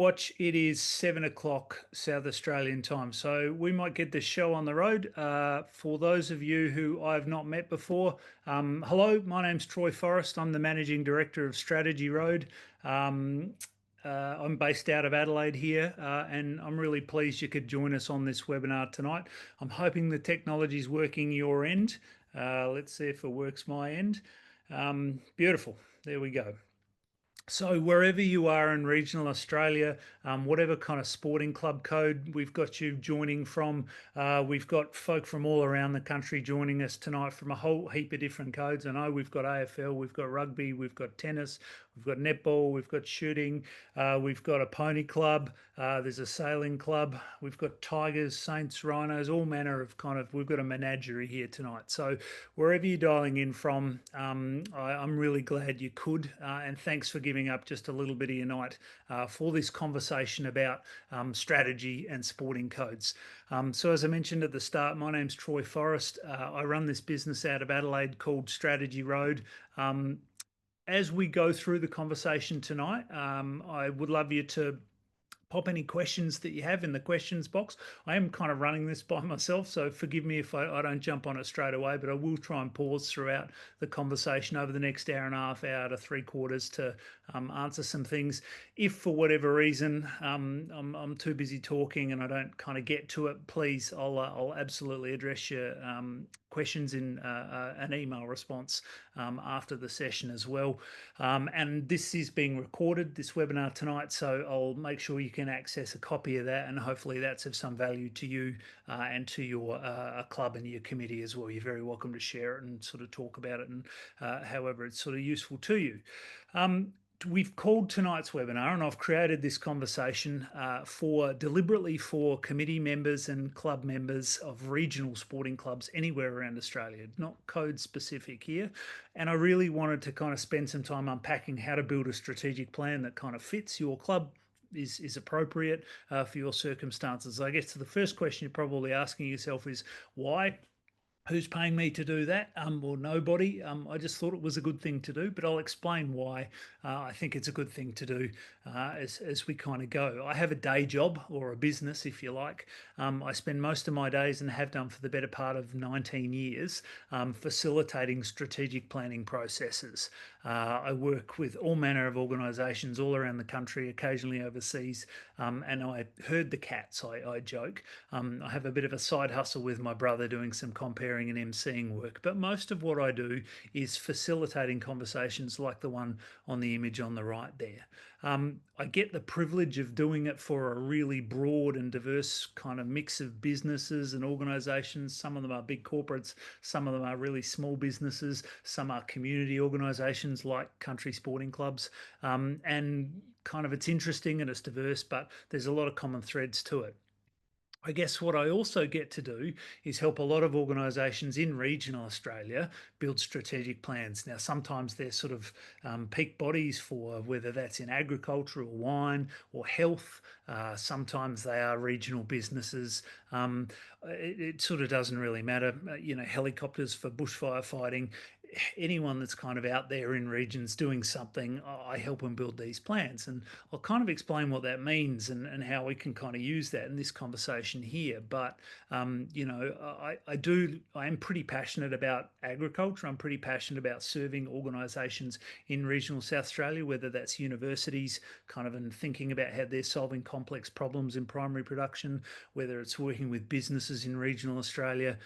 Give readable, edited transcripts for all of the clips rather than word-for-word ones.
watch, it is 7 o'clock South Australian time. So we might get this show on the road. For those of you who I have not met before, hello, my name's Troy Forrest. I'm the Managing Director of Strategy Road. Um, I'm based out of Adelaide here, and I'm really pleased you could join us on this webinar tonight. I'm hoping the technology is working your end. Let's see if it works my end. Beautiful. There we go. So wherever you are in regional Australia, whatever kind of sporting club code we've got you joining from, we've got folk from all around the country joining us tonight from a whole heap of different codes. I know we've got AFL, we've got rugby, we've got tennis, we've got netball, we've got shooting, we've got a pony club, there's a sailing club, we've got tigers, saints, rhinos, all manner of we've got a menagerie here tonight. So wherever you're dialing in from, I'm really glad you could, and thanks for giving up just a little bit of your night for this conversation about strategy and sporting codes. So as I mentioned at the start, my name's Troy Forrest. I run this business out of Adelaide called Strategy Road. As we go through the conversation tonight, I would love you to pop any questions that you have in the questions box. I am kind of running this by myself, so forgive me if I don't jump on it straight away, but I will try and pause throughout the conversation over the next hour and a half, hour to 3/4 to answer some things. If for whatever reason I'm too busy talking and I don't kind of get to it, please, I'll absolutely address your questions in an email response after the session as well. And this is being recorded, this webinar tonight, so I'll make sure you can access a copy of that, and hopefully that's of some value to you and to your club and your committee as well. You're very welcome to share it and sort of talk about it, and however it's sort of useful to you. We've called tonight's webinar, and I've created this conversation deliberately for committee members and club members of regional sporting clubs anywhere around Australia, not code specific here. And I really wanted to kind of spend some time unpacking how to build a strategic plan that kind of fits your club, is appropriate for your circumstances. I guess the first question you're probably asking yourself is why? Who's paying me to do that? Well, nobody. I just thought it was a good thing to do, but I'll explain why I think it's a good thing to do as we kind of go. I have a day job, or a business, if you like. I spend most of my days, and have done for the better part of 19 years, facilitating strategic planning processes. I work with all manner of organisations all around the country, occasionally overseas, and I herd the cats, I joke. I have a bit of a side hustle with my brother doing some comparing and emceeing work, but most of what I do is facilitating conversations like the one on the image on the right there. I get the privilege of doing it for a really broad and diverse kind of mix of businesses and organisations. Some of them are big corporates, some of them are really small businesses, some are community organisations like country sporting clubs, and kind of it's interesting and it's diverse, but there's a lot of common threads to it. I guess what I also get to do is help a lot of organisations in regional Australia build strategic plans. Now, sometimes they're sort of peak bodies for whether that's in agriculture or wine or health. Sometimes they are regional businesses. It sort of doesn't really matter. Helicopters for bushfire fighting. Anyone that's kind of out there in regions doing something, I help them build these plans. And I'll kind of explain what that means and how we can kind of use that in this conversation here. But, I am pretty passionate about agriculture. I'm pretty passionate about serving organisations in regional South Australia, whether that's universities, kind of, and thinking about how they're solving complex problems in primary production, whether it's working with businesses in regional Australia,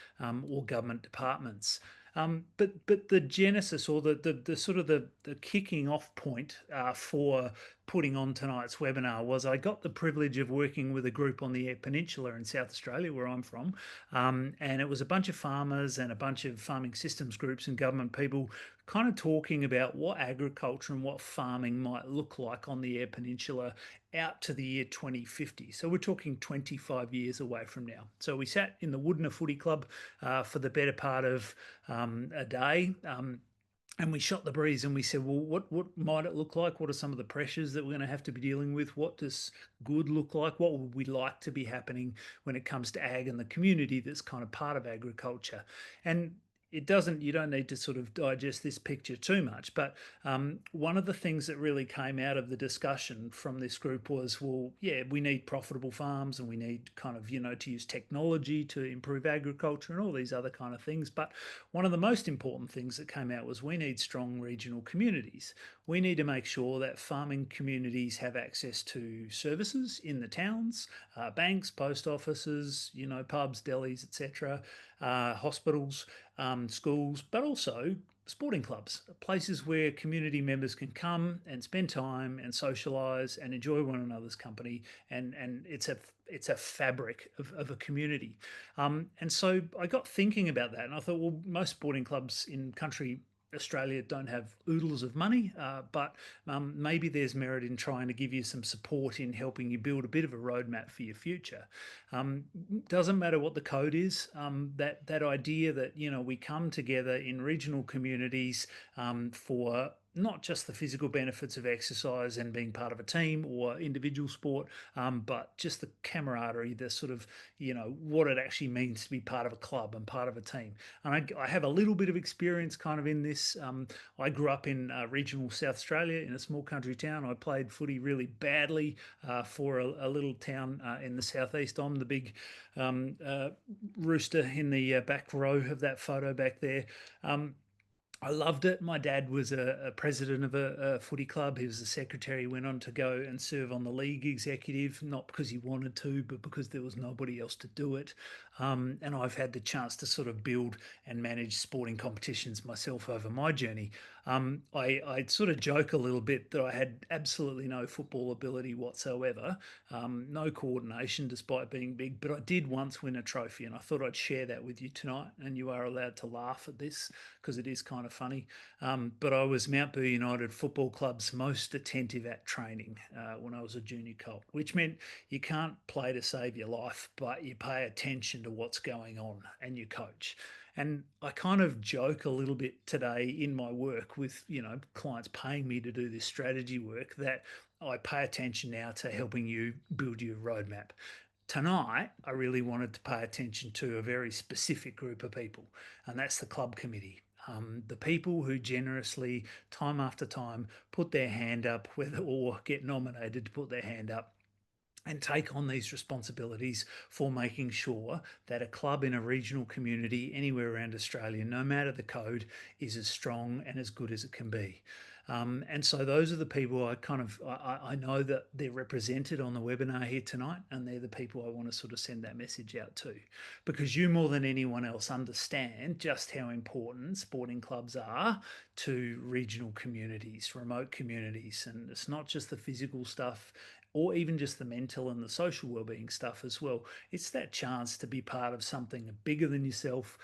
or government departments. But the genesis, or the sort of the kicking off point for putting on tonight's webinar was I got the privilege of working with a group on the Eyre Peninsula in South Australia, where I'm from, and it was a bunch of farmers and a bunch of farming systems groups and government people kind of talking about what agriculture and what farming might look like on the Eyre Peninsula out to the year 2050. So we're talking 25 years away from now. So we sat in the Woodner Footy Club for the better part of a day. And we shot the breeze and we said, well, what might it look like? What are some of the pressures that we're going to have to be dealing with? What does good look like? What would we like to be happening when it comes to ag and the community that's kind of part of agriculture? And it doesn't, you don't need to sort of digest this picture too much, but one of the things that really came out of the discussion from this group was, well, yeah, we need profitable farms and we need kind of, to use technology to improve agriculture and all these other kind of things. But one of the most important things that came out was we need strong regional communities. We need to make sure that farming communities have access to services in the towns, banks, post offices, pubs, delis, etc., hospitals, schools, but also sporting clubs, places where community members can come and spend time and socialise and enjoy one another's company, and it's a fabric of a community. And so I got thinking about that, and I thought, well, most sporting clubs in country Australia don't have oodles of money, but maybe there's merit in trying to give you some support in helping you build a bit of a roadmap for your future. Um, doesn't matter what the code is. That idea that we come together in regional communities for not just the physical benefits of exercise and being part of a team or individual sport, but just the camaraderie, the sort of what it actually means to be part of a club and part of a team. And I have a little bit of experience kind of in this. I grew up in regional South Australia in a small country town. I played footy really badly for a little town in the southeast. I'm the big rooster in the back row of that photo back there. Um, I loved it. My dad was a president of a footy club. He was the secretary. He went on to go and serve on the league executive, not because he wanted to, but because there was nobody else to do it. And I've had the chance to sort of build and manage sporting competitions myself over my journey. I sort of joke a little bit that I had absolutely no football ability whatsoever, no coordination despite being big, but I did once win a trophy, and I thought I'd share that with you tonight. And you are allowed to laugh at this because it is kind of funny. But I was Mount Boo United Football Club's most attentive at training when I was a junior colt, which meant you can't play to save your life, but you pay attention to what's going on and you coach. And I kind of joke a little bit today in my work with, clients paying me to do this strategy work, that I pay attention now to helping you build your roadmap. Tonight, I really wanted to pay attention to a very specific group of people, and that's the club committee. The people who generously, time after time, put their hand up, whether or get nominated to put their hand up and take on these responsibilities for making sure that a club in a regional community anywhere around Australia, no matter the code, is as strong and as good as it can be. And so those are the people I know that they're represented on the webinar here tonight, and they're the people I want to sort of send that message out to, because you more than anyone else understand just how important sporting clubs are to regional communities, remote communities, and it's not just the physical stuff or even just the mental and the social well-being stuff as well. It's that chance to be part of something bigger than yourself,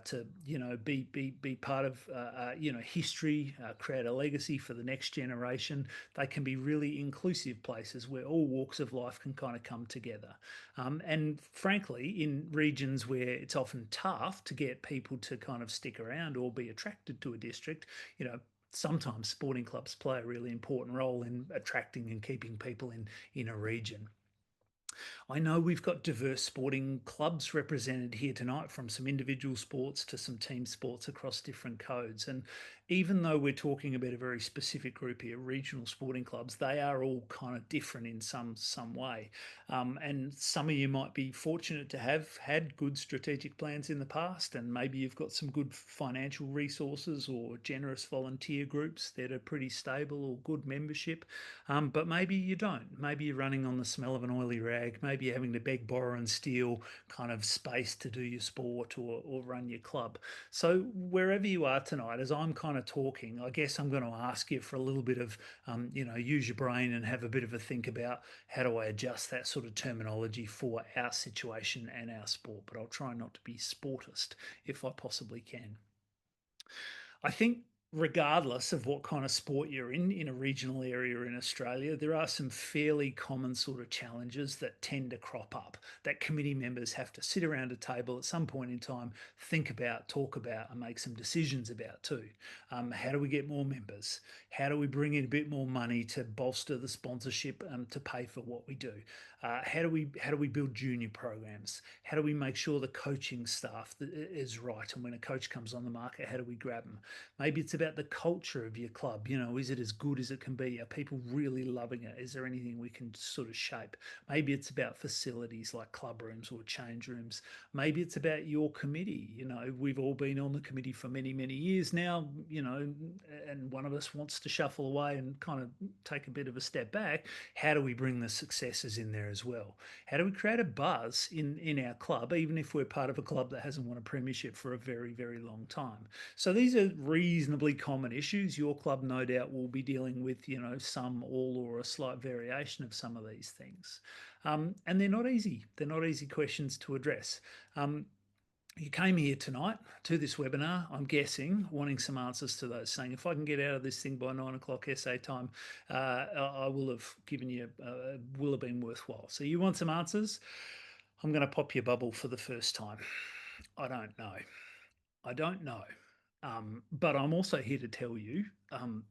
to be part of history, create a legacy for the next generation. They can be really inclusive places where all walks of life can kind of come together. And frankly, in regions where it's often tough to get people to kind of stick around or be attracted to a district, sometimes sporting clubs play a really important role in attracting and keeping people in a region. I know we've got diverse sporting clubs represented here tonight, from some individual sports to some team sports across different codes. And even though we're talking about a very specific group here, regional sporting clubs, they are all kind of different in some way. And some of you might be fortunate to have had good strategic plans in the past, and maybe you've got some good financial resources or generous volunteer groups that are pretty stable or good membership. But maybe you don't. Maybe you're running on the smell of an oily rag. Maybe you're having to beg, borrow, and steal kind of space to do your sport or run your club. So wherever you are tonight, as I'm kind of talking, I guess I'm going to ask you for a little bit of, use your brain and have a bit of a think about how do I adjust that sort of terminology for our situation and our sport. But I'll try not to be sportist if I possibly can. I think regardless of what kind of sport you're in a regional area in Australia, there are some fairly common sort of challenges that tend to crop up that committee members have to sit around a table at some point in time, think about, talk about, and make some decisions about too. How do we get more members? How do we bring in a bit more money to bolster the sponsorship to pay for what we do? How do we build junior programs? How do we make sure the coaching staff is right? And when a coach comes on the market, how do we grab them? Maybe it's about the culture of your club. Is it as good as it can be? Are people really loving it? Is there anything we can sort of shape? Maybe it's about facilities like club rooms or change rooms. Maybe it's about your committee. We've all been on the committee for many, many years now, and one of us wants to shuffle away and kind of take a bit of a step back. How do we bring the successes in there as well? How do we create a buzz in our club, even if we're part of a club that hasn't won a premiership for a very, very long time? So these are reasonably common issues. Your club, no doubt, will be dealing with, some, all, or a slight variation of some of these things. And they're not easy. They're not easy questions to address. You came here tonight to this webinar, I'm guessing, wanting some answers to those, saying if I can get out of this thing by 9 o'clock SA time, I will have given you, will have been worthwhile. So you want some answers? I'm going to pop your bubble for the first time. I don't know. I don't know. But I'm also here to tell you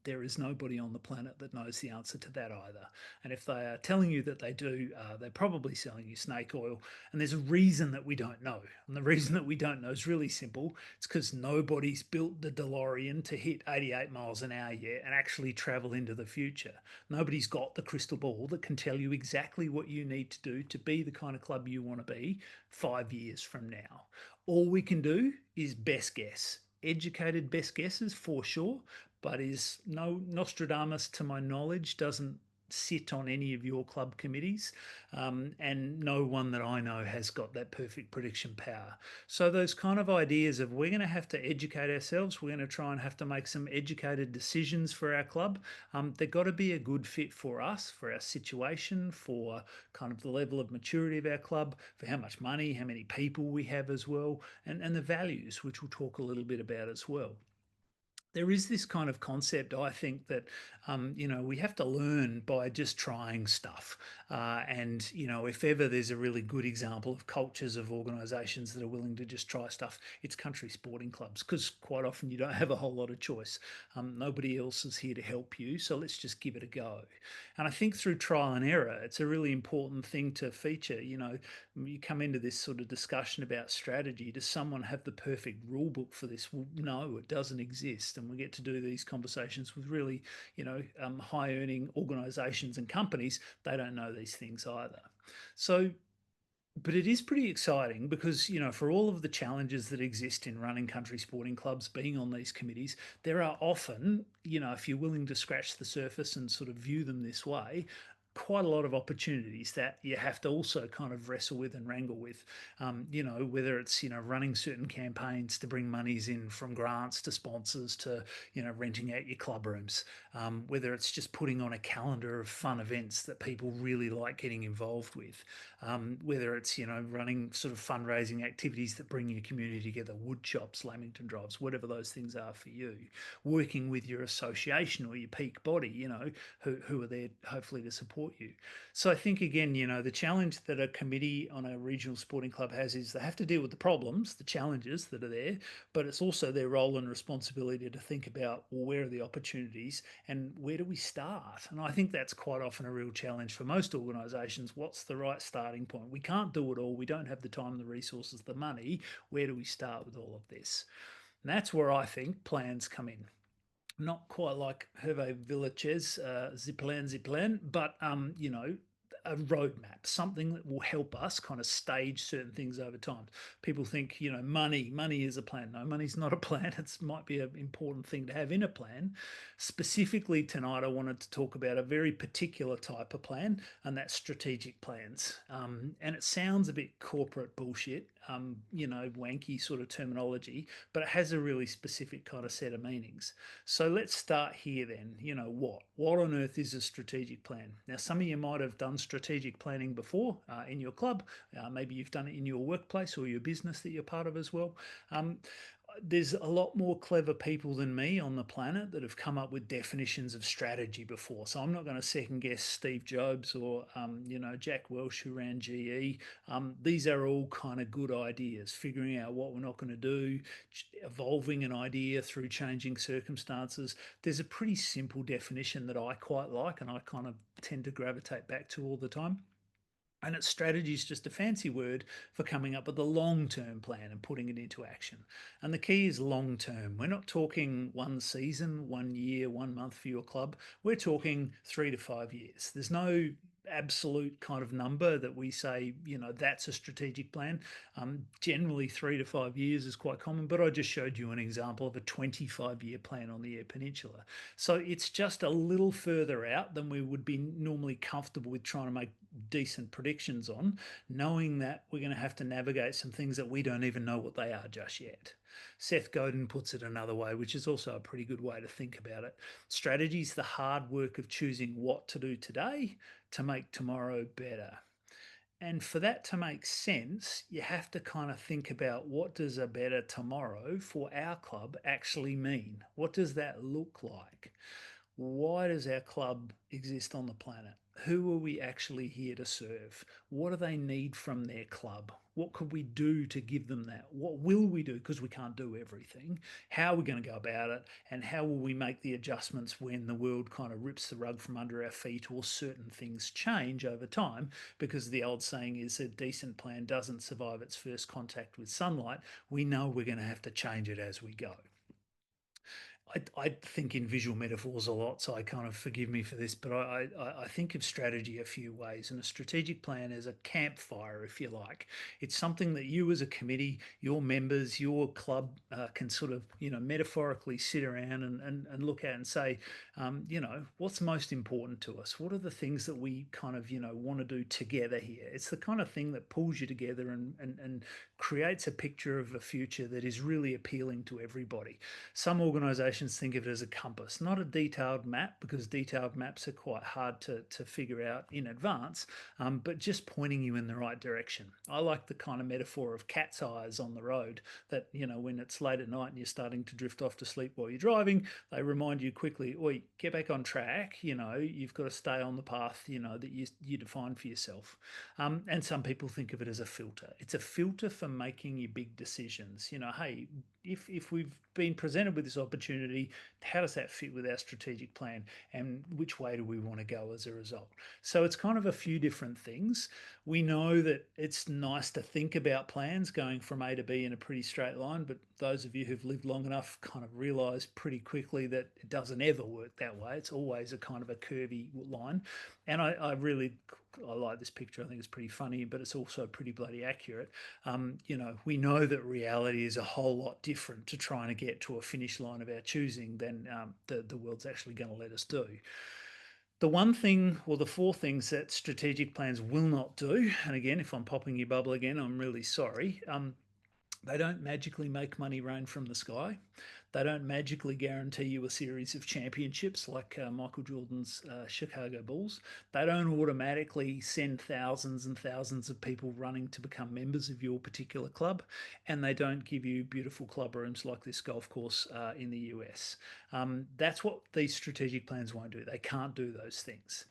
there is nobody on the planet that knows the answer to that either. And if they are telling you that they do, they're probably selling you snake oil. And there's a reason that we don't know. And the reason that we don't know is really simple. It's because nobody's built the DeLorean to hit 88 miles an hour yet and actually travel into the future. Nobody's got the crystal ball that can tell you exactly what you need to do to be the kind of club you want to be 5 years from now. All we can do is best guess. Educated best guesses for sure, but is no Nostradamus, to my knowledge, doesn't sit on any of your club committees, and no one that I know has got that perfect prediction power. So those kind of ideas of we're going to have to educate ourselves, we're going to try and have to make some educated decisions for our club. They've got to be a good fit for us, for our situation, for kind of the level of maturity of our club, for how much money, how many people we have as well, and the values, which we'll talk a little bit about as well. There is this kind of concept, I think, that we have to learn by just trying stuff. And if ever there's a really good example of cultures of organisations that are willing to just try stuff, it's country sporting clubs, because quite often you don't have a whole lot of choice. Nobody else is here to help you, so let's just give it a go. And I think through trial and error, it's a really important thing to feature. You come into this sort of discussion about strategy. Does someone have the perfect rule book for this? Well, no, it doesn't exist. And we get to do these conversations with really, high earning organizations and companies. They don't know these things either. So, but it is pretty exciting because, for all of the challenges that exist in running country sporting clubs, being on these committees, there are often, if you're willing to scratch the surface and sort of view them this way, quite a lot of opportunities that you have to also kind of wrestle with and wrangle with. Whether it's, running certain campaigns to bring monies in from grants to sponsors to, renting out your club rooms, whether it's just putting on a calendar of fun events that people really like getting involved with, whether it's, running sort of fundraising activities that bring your community together, wood chops, Lamington drives, whatever those things are for you, working with your association or your peak body, who are there hopefully to support you. So I think, again, the challenge that a committee on a regional sporting club has is they have to deal with the problems, the challenges that are there, but it's also their role and responsibility to think about, well, where are the opportunities and where do we start? And I think that's quite often a real challenge for most organisations. What's the right starting point? We can't do it all. We don't have the time, the resources, the money. Where do we start with all of this? And that's where I think plans come in. Not quite like Hervé Villachez, Zipline, but a roadmap, something that will help us kind of stage certain things over time. People think, money is a plan. No, money's not a plan. It might be an important thing to have in a plan. Specifically tonight, I wanted to talk about a very particular type of plan, and that's strategic plans. And it sounds a bit corporate bullshit, wanky sort of terminology, but it has a really specific kind of set of meanings. So let's start here then. What on earth is a strategic plan? Now, some of you might have done strategic planning before in your club. Maybe you've done it in your workplace or your business that you're part of as well. There's a lot more clever people than me on the planet that have come up with definitions of strategy before. So I'm not going to second guess Steve Jobs or, Jack Welch, who ran GE. These are all kind of good ideas, figuring out what we're not going to do, evolving an idea through changing circumstances. There's a pretty simple definition that I quite like and I kind of tend to gravitate back to all the time. And its strategy is just a fancy word for coming up with a long term plan and putting it into action. And the key is long term. We're not talking one season, 1 year, 1 month for your club. We're talking 3 to 5 years. There's no absolute kind of number that we say, that's a strategic plan. Generally, 3 to 5 years is quite common, but I just showed you an example of a 25-year plan on the Eyre Peninsula. So it's just a little further out than we would be normally comfortable with trying to make decent predictions on, knowing that we're going to have to navigate some things that we don't even know what they are just yet. Seth Godin puts it another way, which is also a pretty good way to think about it. Strategy is the hard work of choosing what to do today to make tomorrow better. And for that to make sense, you have to kind of think about, what does a better tomorrow for our club actually mean? What does that look like? Why does our club exist on the planet? Who are we actually here to serve? What do they need from their club? What could we do to give them that? What will we do? Because we can't do everything. How are we going to go about it? And how will we make the adjustments when the world kind of rips the rug from under our feet, or certain things change over time? Because the old saying is, a decent plan doesn't survive its first contact with sunlight. We know we're going to have to change it as we go. I think in visual metaphors a lot, so I kind of, forgive me for this, but I think of strategy a few ways, and a strategic plan is a campfire, if you like. It's something that you as a committee, your members, your club can sort of, metaphorically sit around and look at and say, what's most important to us? What are the things that we kind of, want to do together here? It's the kind of thing that pulls you together and creates a picture of a future that is really appealing to everybody. Some organisations think of it as a compass, not a detailed map, because detailed maps are quite hard to figure out in advance, but just pointing you in the right direction. I like the kind of metaphor of cat's eyes on the road, that, when it's late at night and you're starting to drift off to sleep while you're driving, they remind you quickly, oi, get back on track, you've got to stay on the path, that you define for yourself. And some people think of it as a filter. It's a filter for making your big decisions. Hey, if we've been presented with this opportunity, how does that fit with our strategic plan, and which way do we want to go as a result? So it's kind of a few different things. We know that it's nice to think about plans going from A to B in a pretty straight line, but those of you who've lived long enough kind of realize pretty quickly that it doesn't ever work that way. It's always a kind of a curvy line. And I like this picture. I think it's pretty funny, but it's also pretty bloody accurate. We know that reality is a whole lot different to trying to get to a finish line of our choosing than the world's actually going to let us do. The one thing, or the four things that strategic plans will not do, and again, if I'm popping your bubble again, I'm really sorry. They don't magically make money rain from the sky. They don't magically guarantee you a series of championships like Michael Jordan's Chicago Bulls. They don't automatically send thousands and thousands of people running to become members of your particular club. And they don't give you beautiful club rooms like this golf course in the US. That's what these strategic plans won't do. They can't do those things.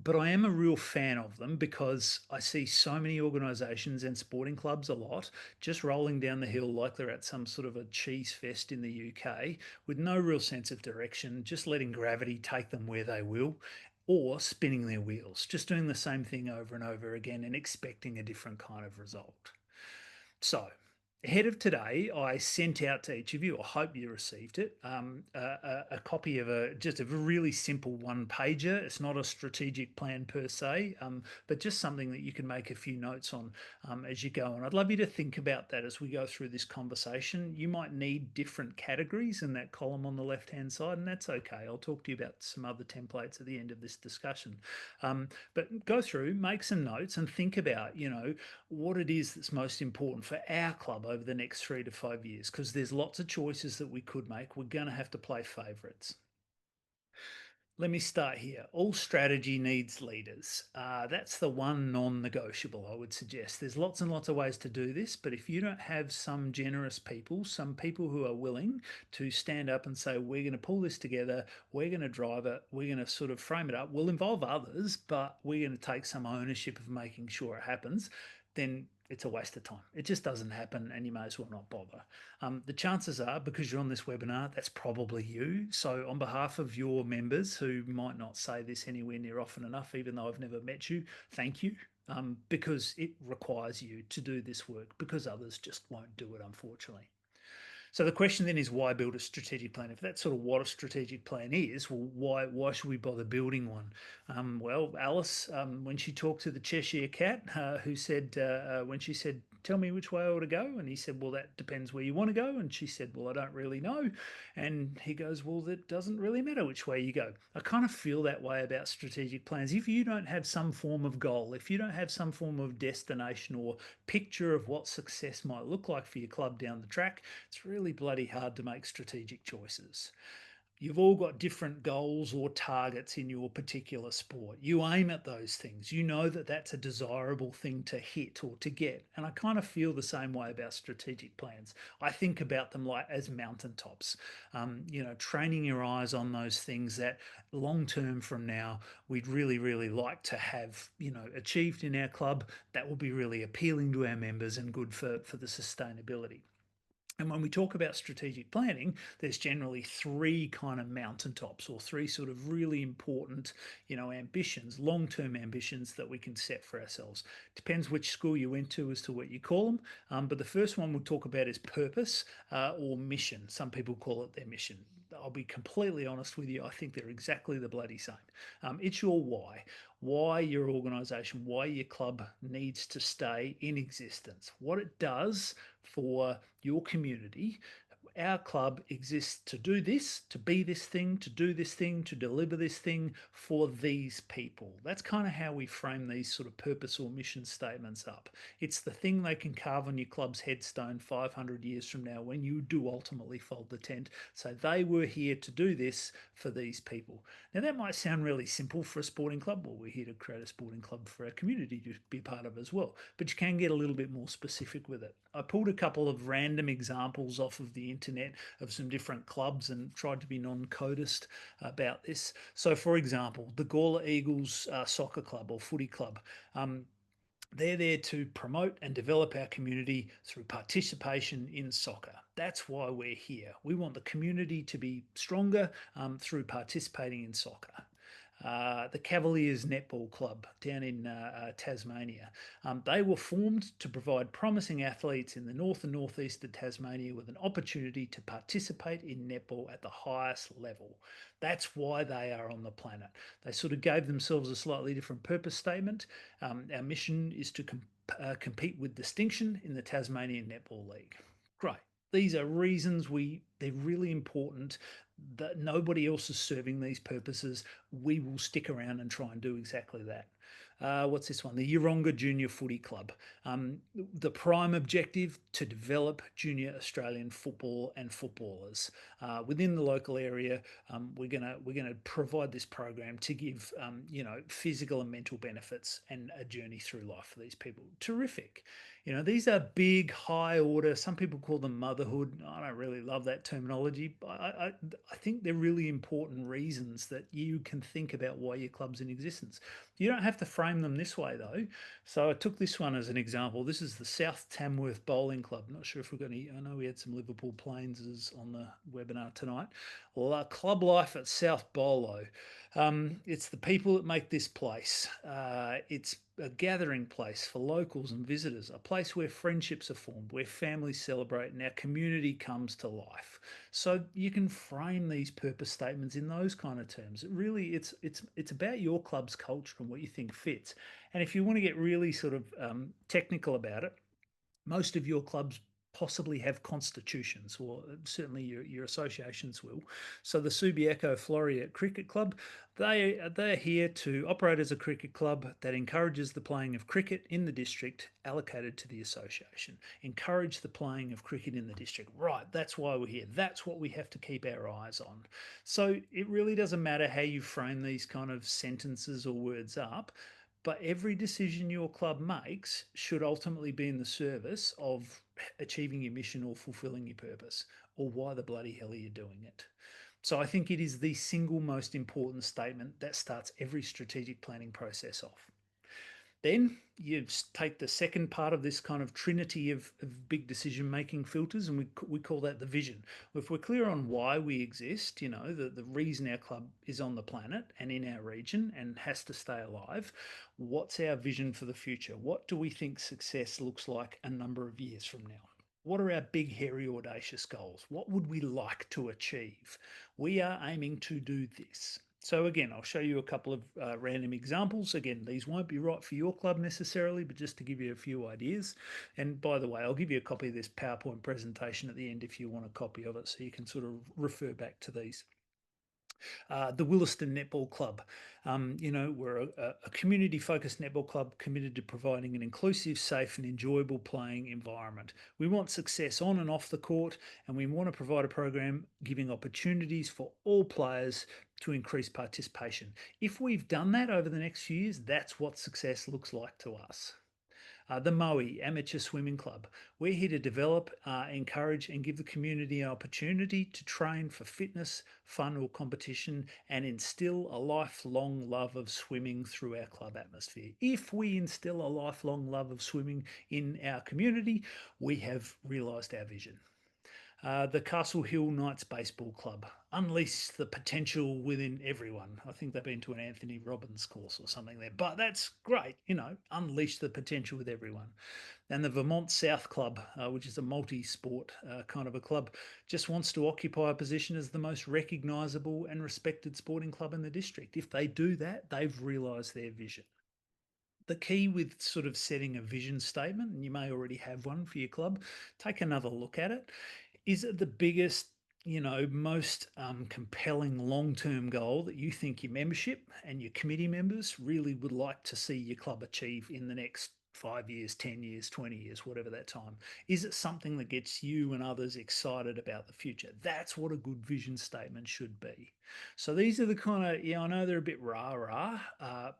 But I am a real fan of them, because I see so many organisations and sporting clubs a lot just rolling down the hill like they're at some sort of a cheese fest in the UK, with no real sense of direction, just letting gravity take them where they will, or spinning their wheels, just doing the same thing over and over again and expecting a different kind of result. So, ahead of today, I sent out to each of you, I hope you received it, a copy of just a really simple one pager. It's not a strategic plan per se, but just something that you can make a few notes on as you go. And I'd love you to think about that as we go through this conversation. You might need different categories in that column on the left hand side, and that's okay. I'll talk to you about some other templates at the end of this discussion. But go through, make some notes, and think about, what it is that's most important for our club over the next 3 to 5 years, because there's lots of choices that we could make. We're going to have to play favourites. Let me start here. All strategy needs leaders. That's the one non-negotiable, I would suggest. There's lots and lots of ways to do this, but if you don't have some generous people, some people who are willing to stand up and say, we're going to pull this together, we're going to drive it, we're going to sort of frame it up, we'll involve others, but we're going to take some ownership of making sure it happens, then it's a waste of time. It just doesn't happen, and you may as well not bother. The chances are, because you're on this webinar, that's probably you. So, on behalf of your members who might not say this anywhere near often enough, even though I've never met you, thank you. Because it requires you to do this work because others just won't do it, unfortunately. So the question then is, why build a strategic plan? If that's sort of what a strategic plan is, well, why should we bother building one? Well, Alice, when she talked to the Cheshire Cat, who said when she said, "Tell me which way I ought to go," and he said, "Well, that depends where you want to go," and she said, "Well, I don't really know," and he goes, "Well, that doesn't really matter which way you go." I kind of feel that way about strategic plans. If you don't have some form of goal, if you don't have some form of destination or picture of what success might look like for your club down the track, it's really bloody hard to make strategic choices. You've all got different goals or targets in your particular sport. You aim at those things. You know that that's a desirable thing to hit or to get. And I kind of feel the same way about strategic plans. I think about them like as mountaintops, training your eyes on those things that long term from now, we'd really, really like to have, achieved in our club that will be really appealing to our members and good for the sustainability. And when we talk about strategic planning, there's generally three kind of mountaintops or three sort of really important, ambitions, long-term ambitions that we can set for ourselves. Depends which school you went to as to what you call them. But the first one we'll talk about is purpose or mission. Some people call it their mission. I'll be completely honest with you. I think they're exactly the bloody same. It's your why your organisation, why your club needs to stay in existence, what it does for your community. Our club exists to do this, to be this thing, to do this thing, to deliver this thing for these people. That's kind of how we frame these sort of purpose or mission statements up. It's the thing they can carve on your club's headstone 500 years from now when you do ultimately fold the tent. So they were here to do this for these people. Now, that might sound really simple for a sporting club. Well, we're here to create a sporting club for our community to be part of as well. But you can get a little bit more specific with it. I pulled a couple of random examples off of the internet of some different clubs and tried to be non-codist about this. So, for example, the Gawler Eagles Soccer Club or Footy Club. They're there to promote and develop our community through participation in soccer. That's why we're here. We want the community to be stronger through participating in soccer. The Cavaliers Netball Club down in Tasmania. They were formed to provide promising athletes in the north and northeast of Tasmania with an opportunity to participate in netball at the highest level. That's why they are on the planet. They sort of gave themselves a slightly different purpose statement. Our mission is to compete with distinction in the Tasmanian Netball League. Great. These are reasons they're really important that nobody else is serving these purposes. We will stick around and try and do exactly that. What's this one? The Yeronga Junior Footy Club. The prime objective to develop junior Australian football and footballers within the local area. We're gonna provide this program to give physical and mental benefits and a journey through life for these people. Terrific. These are big, high order. Some people call them motherhood. I don't really love that terminology. But I think they're really important reasons that you can think about why your club's in existence. You don't have to frame them this way, though. So I took this one as an example. This is the South Tamworth Bowling Club. Not sure if we've got any. I know we had some Liverpool Plains on the webinar tonight. Well, club life at South Bowlo. It's the people that make this place. It's a gathering place for locals and visitors, a place where friendships are formed, where families celebrate, and our community comes to life. So you can frame these purpose statements in those kind of terms. It's about your club's culture and what you think fits. And if you want to get really sort of technical about it, most of your clubs possibly have constitutions, or certainly your associations will. So the Subiaco Floreat Cricket Club, they're here to operate as a cricket club that encourages the playing of cricket in the district allocated to the association. Encourage the playing of cricket in the district. Right, that's why we're here. That's what we have to keep our eyes on. So it really doesn't matter how you frame these kind of sentences or words up. But every decision your club makes should ultimately be in the service of achieving your mission or fulfilling your purpose, or why the bloody hell are you doing it? So I think it is the single most important statement that starts every strategic planning process off. Then you take the second part of this kind of trinity of big decision making filters, and we call that the vision. If we're clear on why we exist, the reason our club is on the planet and in our region and has to stay alive, what's our vision for the future? What do we think success looks like a number of years from now? What are our big, hairy, audacious goals? What would we like to achieve? We are aiming to do this. So again, I'll show you a couple of random examples. Again, these won't be right for your club necessarily, but just to give you a few ideas. And by the way, I'll give you a copy of this PowerPoint presentation at the end if you want a copy of it, so you can sort of refer back to these. The Williston Netball Club. We're a community focused netball club committed to providing an inclusive, safe, and enjoyable playing environment. We want success on and off the court, and we want to provide a program giving opportunities for all players to increase participation. If we've done that over the next few years, that's what success looks like to us. The Moe Amateur Swimming Club. We're here to develop, encourage, and give the community an opportunity to train for fitness, fun, or competition and instill a lifelong love of swimming through our club atmosphere. If we instill a lifelong love of swimming in our community, we have realised our vision. The Castle Hill Knights Baseball Club. Unleash the potential within everyone. I think they've been to an Anthony Robbins course or something there, but that's great. Unleash the potential with everyone. And the Vermont South Club, which is a multi-sport kind of a club, just wants to occupy a position as the most recognisable and respected sporting club in the district. If they do that, they've realised their vision. The key with sort of setting a vision statement, and you may already have one for your club, take another look at it. Is it the biggest, most compelling long-term goal that you think your membership and your committee members really would like to see your club achieve in the next 5 years, 10 years, 20 years, whatever that time? Is it something that gets you and others excited about the future? That's what a good vision statement should be. So these are the kind of, I know they're a bit rah-rah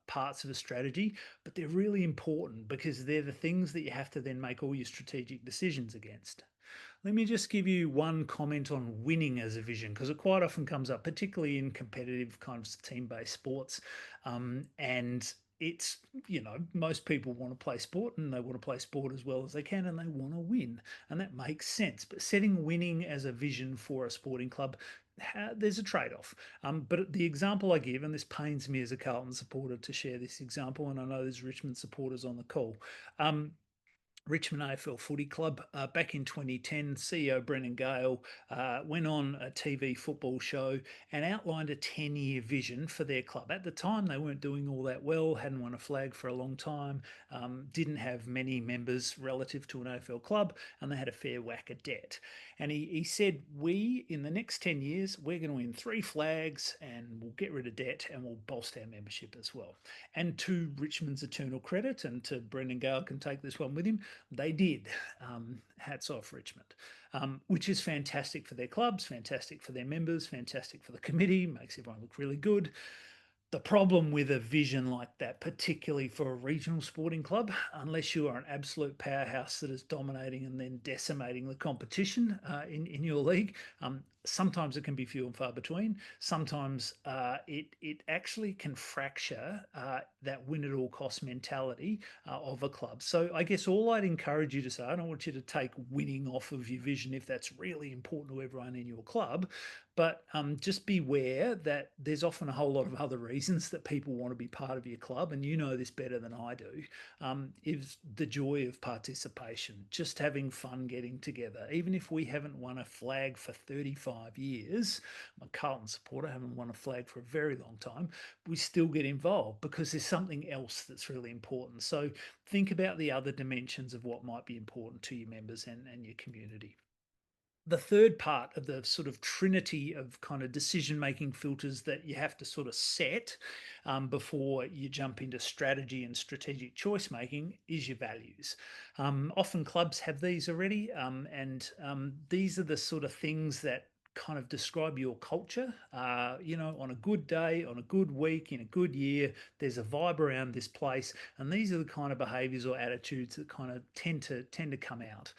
parts of a strategy, but they're really important because they're the things that you have to then make all your strategic decisions against. Let me just give you one comment on winning as a vision, because it quite often comes up, particularly in competitive kind of team-based sports. And it's, most people want to play sport and they want to play sport as well as they can and they want to win. And that makes sense. But setting winning as a vision for a sporting club, there's a trade-off. But the example I give, and this pains me as a Carlton supporter to share this example, and I know there's Richmond supporters on the call. Richmond AFL Footy Club. Back in 2010, CEO Brendan Gale went on a TV football show and outlined a 10-year vision for their club. At the time, they weren't doing all that well, hadn't won a flag for a long time, didn't have many members relative to an AFL club, and they had a fair whack of debt. And he said, in the next 10 years, we're going to win 3 flags and we'll get rid of debt and we'll bolster our membership as well. And to Richmond's eternal credit, and to Brendan Gale can take this one with him, they did. Hats off, Richmond, which is fantastic for their clubs, fantastic for their members, fantastic for the committee, makes everyone look really good. The problem with a vision like that, particularly for a regional sporting club, unless you are an absolute powerhouse that is dominating and then decimating the competition in your league, sometimes it can be few and far between. Sometimes it actually can fracture that win at all cost mentality of a club. So I guess all I'd encourage you to say, I don't want you to take winning off of your vision if that's really important to everyone in your club, but just beware that there's often a whole lot of other reasons that people want to be part of your club, and you know this better than I do, is the joy of participation, just having fun getting together. Even if we haven't won a flag for 35 years, I'm a Carlton supporter, haven't won a flag for a very long time, we still get involved because there's something else that's really important. So think about the other dimensions of what might be important to your members and your community. The third part of the sort of trinity of kind of decision-making filters that you have to sort of set before you jump into strategy and strategic choice making is your values. Often clubs have these already, and these are the sort of things that kind of describe your culture. On a good day, on a good week, in a good year, there's a vibe around this place, and these are the kind of behaviours or attitudes that kind of tend to come out.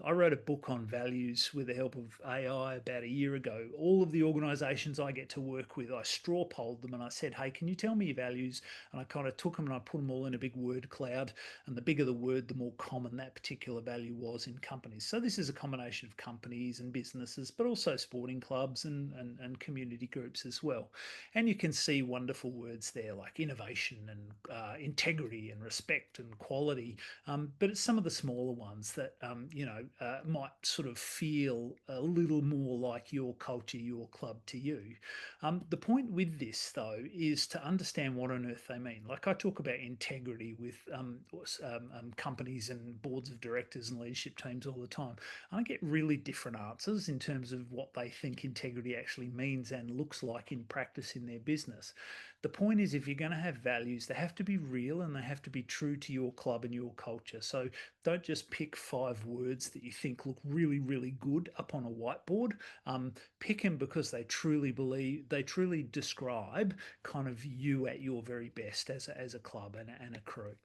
I wrote a book on values with the help of AI about a year ago. All of the organisations I get to work with, I straw polled them and I said, "Hey, can you tell me your values?" And I kind of took them and I put them all in a big word cloud. And the bigger the word, the more common that particular value was in companies. So this is a combination of companies and businesses, but also sporting clubs and community groups as well. And you can see wonderful words there like innovation and integrity and respect and quality. But it's some of the smaller ones that, might sort of feel a little more like your culture, your club to you. The point with this, though, is to understand what on earth they mean. Like I talk about integrity with companies and boards of directors and leadership teams all the time. I get really different answers in terms of what they think integrity actually means and looks like in practice in their business. The point is, if you're going to have values, they have to be real and they have to be true to your club and your culture. So don't just pick 5 words that you think look really, really good up on a whiteboard. Pick them because they truly describe kind of you at your very best as a club and a crew.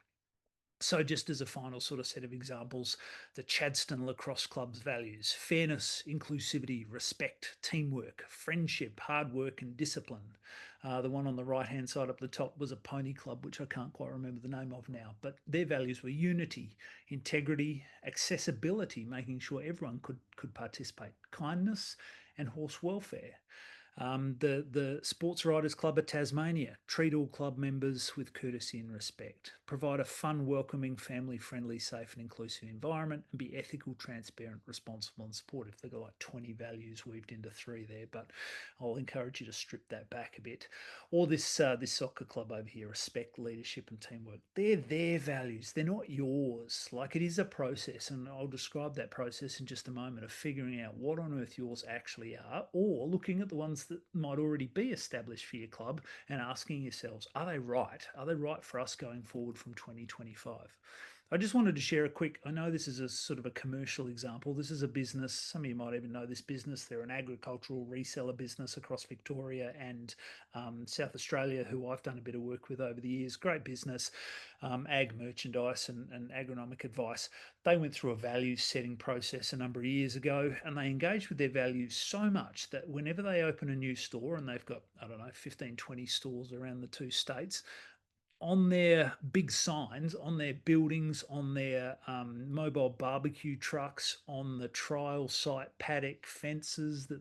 So, just as a final sort of set of examples, the Chadston Lacrosse Club's values: fairness, inclusivity, respect, teamwork, friendship, hard work, and discipline. The one on the right hand side up the top was a pony club, which I can't quite remember the name of now, but their values were unity, integrity, accessibility, making sure everyone could participate, kindness, and horse welfare. The Sports Writers Club of Tasmania: treat all club members with courtesy and respect, provide a fun, welcoming, family friendly, safe, and inclusive environment, and be ethical, transparent, responsible, and supportive. They've got like 20 values weaved into 3 there, but I'll encourage you to strip that back a bit. Or this soccer club over here: respect, leadership, and teamwork. They're their values, they're not yours. Like it is a process, and I'll describe that process in just a moment of figuring out what on earth yours actually are, or looking at the ones that might already be established for your club and asking yourselves, are they right? Are they right for us going forward from 2025? I just wanted to share a quick, I know this is a sort of a commercial example. This is a business, some of you might even know this business. They're an agricultural reseller business across Victoria and South Australia, who I've done a bit of work with over the years. Great business, ag merchandise and agronomic advice. They went through a values setting process a number of years ago, and they engaged with their values so much that whenever they open a new store, and they've got, I don't know, 15, 20 stores around the 2 states, on their big signs, on their buildings, on their mobile barbecue trucks, on the trial site paddock fences that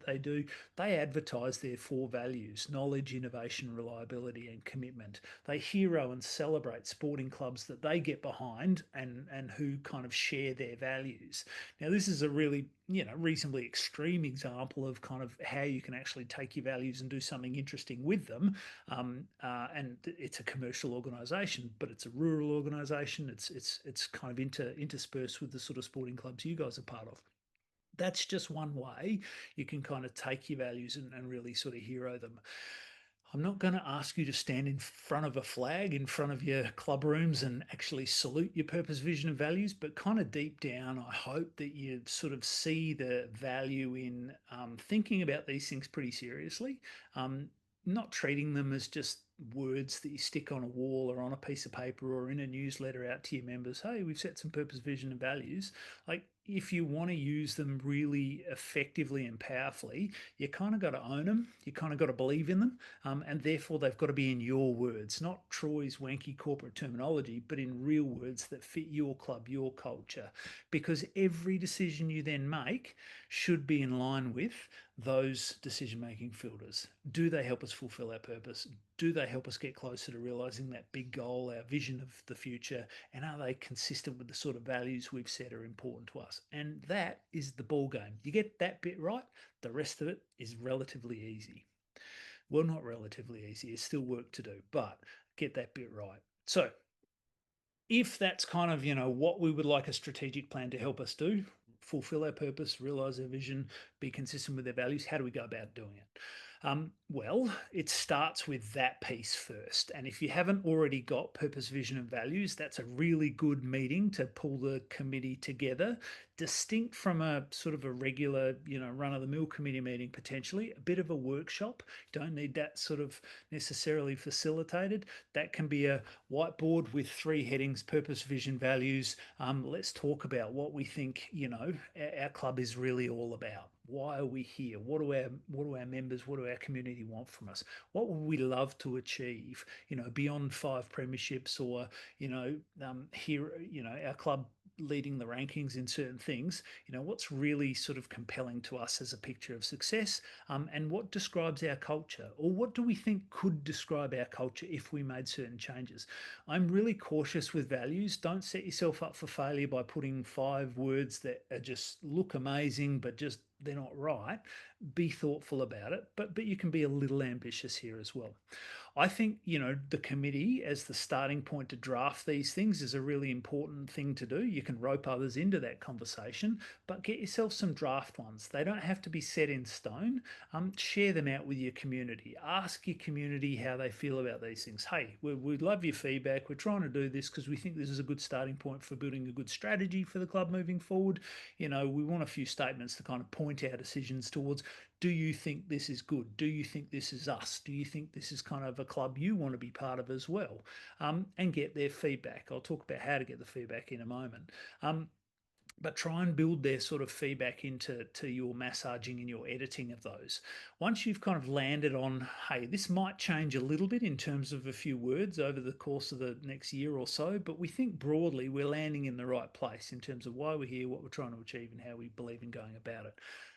they advertise their 4 values: knowledge, innovation, reliability, and commitment. They hero and celebrate sporting clubs that they get behind and who kind of share their values. Now, this is a really, reasonably extreme example of kind of how you can actually take your values and do something interesting with them. And it's a commercial organisation, but it's a rural organisation. It's kind of interspersed with the sort of sporting clubs you guys are part of. That's just one way you can kind of take your values and really sort of hero them. I'm not going to ask you to stand in front of a flag in front of your club rooms and actually salute your purpose, vision, and values, but kind of deep down, I hope that you sort of see the value in thinking about these things pretty seriously, not treating them as just words that you stick on a wall or on a piece of paper or in a newsletter out to your members. Hey, we've set some purpose, vision, and values. Like, if you want to use them really effectively and powerfully, you kind of got to own them. You kind of got to believe in them. And therefore, they've got to be in your words, not Troy's wanky corporate terminology, but in real words that fit your club, your culture. Because every decision you then make should be in line with those decision-making filters. Do they help us fulfill our purpose? Do they help us get closer to realizing that big goal, our vision of the future? And are they consistent with the sort of values we've said are important to us? And that is the ball game. You get that bit right, the rest of it is relatively easy. Well, not relatively easy, there's still work to do, but get that bit right. So if that's kind of, what we would like a strategic plan to help us do: fulfill our purpose, realize our vision, be consistent with our values, how do we go about doing it? Well, it starts with that piece first. And if you haven't already got purpose, vision, and values, that's a really good meeting to pull the committee together distinct from a sort of a regular, run-of-the-mill committee meeting, potentially a bit of a workshop. Don't need that sort of necessarily facilitated. That can be a whiteboard with three headings: purpose, vision, values. Let's talk about what we think, our club is really all about. Why are we here? What do our members, what do our community want from us? What would we love to achieve, beyond 5 premierships, or, here, our club leading the rankings in certain things. What's really sort of compelling to us as a picture of success, and what describes our culture, or what do we think could describe our culture if we made certain changes. I'm really cautious with values. Don't set yourself up for failure by putting 5 words that are just look amazing, but just they're not right. Be thoughtful about it, but you can be a little ambitious here as well. I think, the committee as the starting point to draft these things is a really important thing to do. You can rope others into that conversation, but get yourself some draft ones. They don't have to be set in stone. Share them out with your community. Ask your community how they feel about these things. Hey, we love your feedback. We're trying to do this because we think this is a good starting point for building a good strategy for the club moving forward. We want a few statements to kind of point our decisions towards. Do you think this is good? Do you think this is us? Do you think this is kind of a club you want to be part of as well? And get their feedback. I'll talk about how to get the feedback in a moment. But try and build their sort of feedback into your massaging and your editing of those. Once you've kind of landed on, hey, this might change a little bit in terms of a few words over the course of the next year or so, but we think broadly we're landing in the right place in terms of why we're here, what we're trying to achieve, and how we believe in going about it.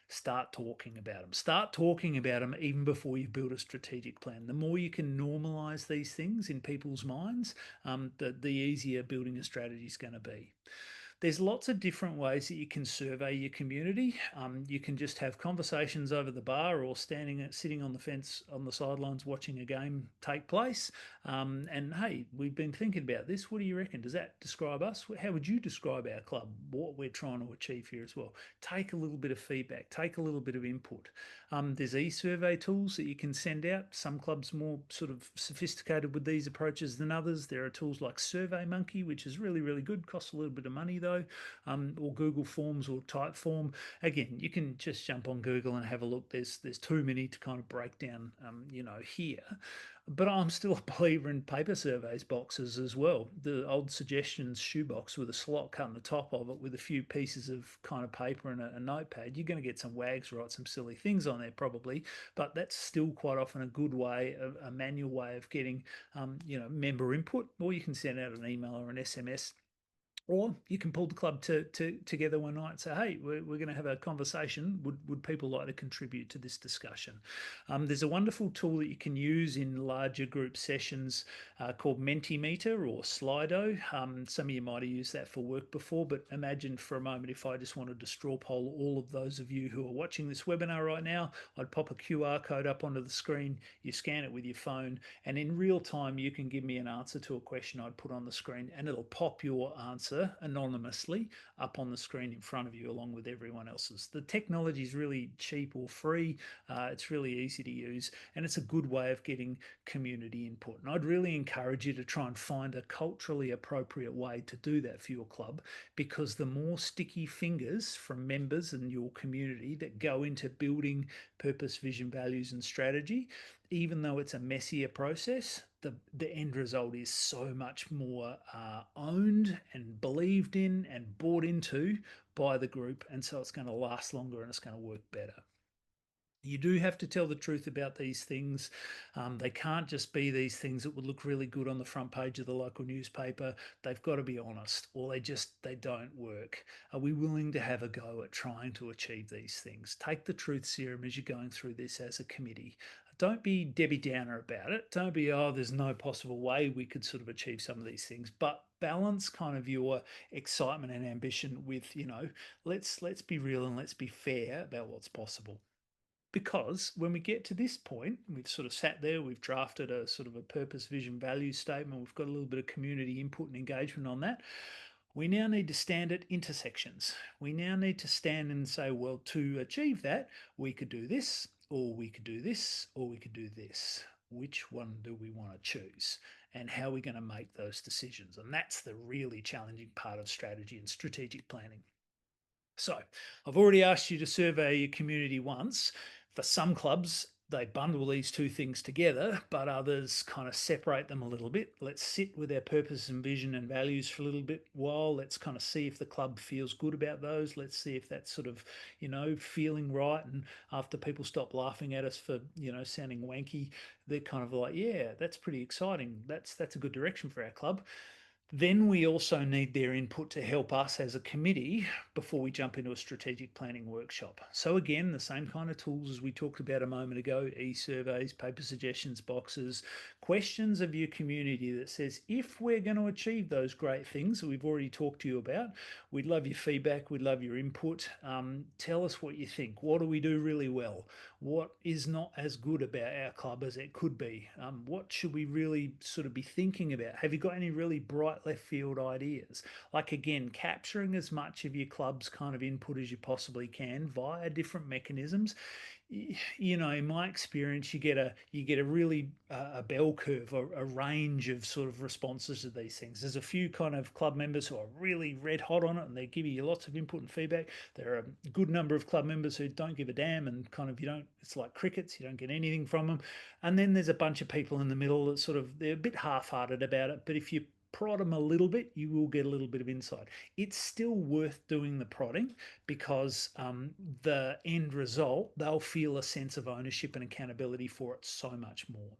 Start talking about them. Start talking about them even before you build a strategic plan. The more you can normalize these things in people's minds, the easier building a strategy is going to be. There's lots of different ways that you can survey your community. You can just have conversations over the bar, or sitting on the fence on the sidelines watching a game take place. And hey, we've been thinking about this. What do you reckon? Does that describe us? How would you describe our club? What we're trying to achieve here as well? Take a little bit of feedback. Take a little bit of input. There's e-survey tools that you can send out. Some clubs more sort of sophisticated with these approaches than others. There are tools like SurveyMonkey, which is really, really good. Costs a little bit of money though, or Google Forms or Typeform. Again, you can just jump on Google and have a look. There's too many to kind of break down, here. But I'm still a believer in paper surveys boxes as well. The old suggestions shoebox with a slot cut in the top of it with a few pieces of kind of paper and a notepad. You're going to get some wags write some silly things on there probably, but that's still quite often a good way, a manual way of getting, member input. Or you can send out an email or an SMS, or you can pull the club together one night and say, hey, we're going to have a conversation. Would people like to contribute to this discussion? There's a wonderful tool that you can use in larger group sessions called Mentimeter or Slido. Some of you might have used that for work before, but imagine for a moment if I just wanted to straw poll all of those of you who are watching this webinar right now. I'd pop a QR code up onto the screen, you scan it with your phone, and in real time you can give me an answer to a question I'd put on the screen, and it'll pop your answer anonymously up on the screen in front of you along with everyone else's. The technology is really cheap or free. It's really easy to use, and it's a good way of getting community input. And I'd really encourage you to try and find a culturally appropriate way to do that for your club, because the more sticky fingers from members and your community that go into building purpose, vision, values, and strategy, even though it's a messier process, the end result is so much more owned and believed in and bought into by the group. And so it's going to last longer and it's going to work better. You do have to tell the truth about these things. They can't just be these things that would look really good on the front page of the local newspaper. They've got to be honest, or they don't work. Are we willing to have a go at trying to achieve these things? Take the truth serum as you're going through this as a committee. Don't be Debbie Downer about it. Don't be, oh, there's no possible way we could sort of achieve some of these things. But balance kind of your excitement and ambition with, let's be real and let's be fair about what's possible. Because when we get to this point, we've sort of sat there, we've drafted a sort of a purpose, vision, value statement, we've got a little bit of community input and engagement on that. We now need to stand at intersections. We now need to stand and say, well, to achieve that, we could do this, or we could do this, or we could do this. Which one do we want to choose? And how are we going to make those decisions? And that's the really challenging part of strategy and strategic planning. So, I've already asked you to survey your community once. For some clubs, they bundle these two things together, but others kind of separate them a little bit. Let's sit with our purpose and vision and values for a little bit while. Let's kind of see if the club feels good about those. Let's see if that's sort of, feeling right. And after people stop laughing at us for, sounding wanky, they're kind of like, yeah, that's pretty exciting. That's a good direction for our club. Then we also need their input to help us as a committee before we jump into a strategic planning workshop. So again, the same kind of tools as we talked about a moment ago, e-surveys, paper suggestions boxes, questions of your community that says, if we're going to achieve those great things that we've already talked to you about, we'd love your feedback, we'd love your input. Tell us what you think. What do we do really well? What is not as good about our club as it could be? What should we really sort of be thinking about? Have you got any really bright left field ideas? Like again, capturing as much of your club's kind of input as you possibly can via different mechanisms. In my experience, you get a really a bell curve, a range of sort of responses to these things. There's a few kind of club members who are really red hot on it, and they give you lots of input and feedback. There are a good number of club members who don't give a damn, and kind of you don't. It's like crickets; you don't get anything from them. And then there's a bunch of people in the middle that sort of they're a bit half-hearted about it, but if you prod them a little bit, you will get a little bit of insight. It's still worth doing the prodding because the end result, they'll feel a sense of ownership and accountability for it so much more.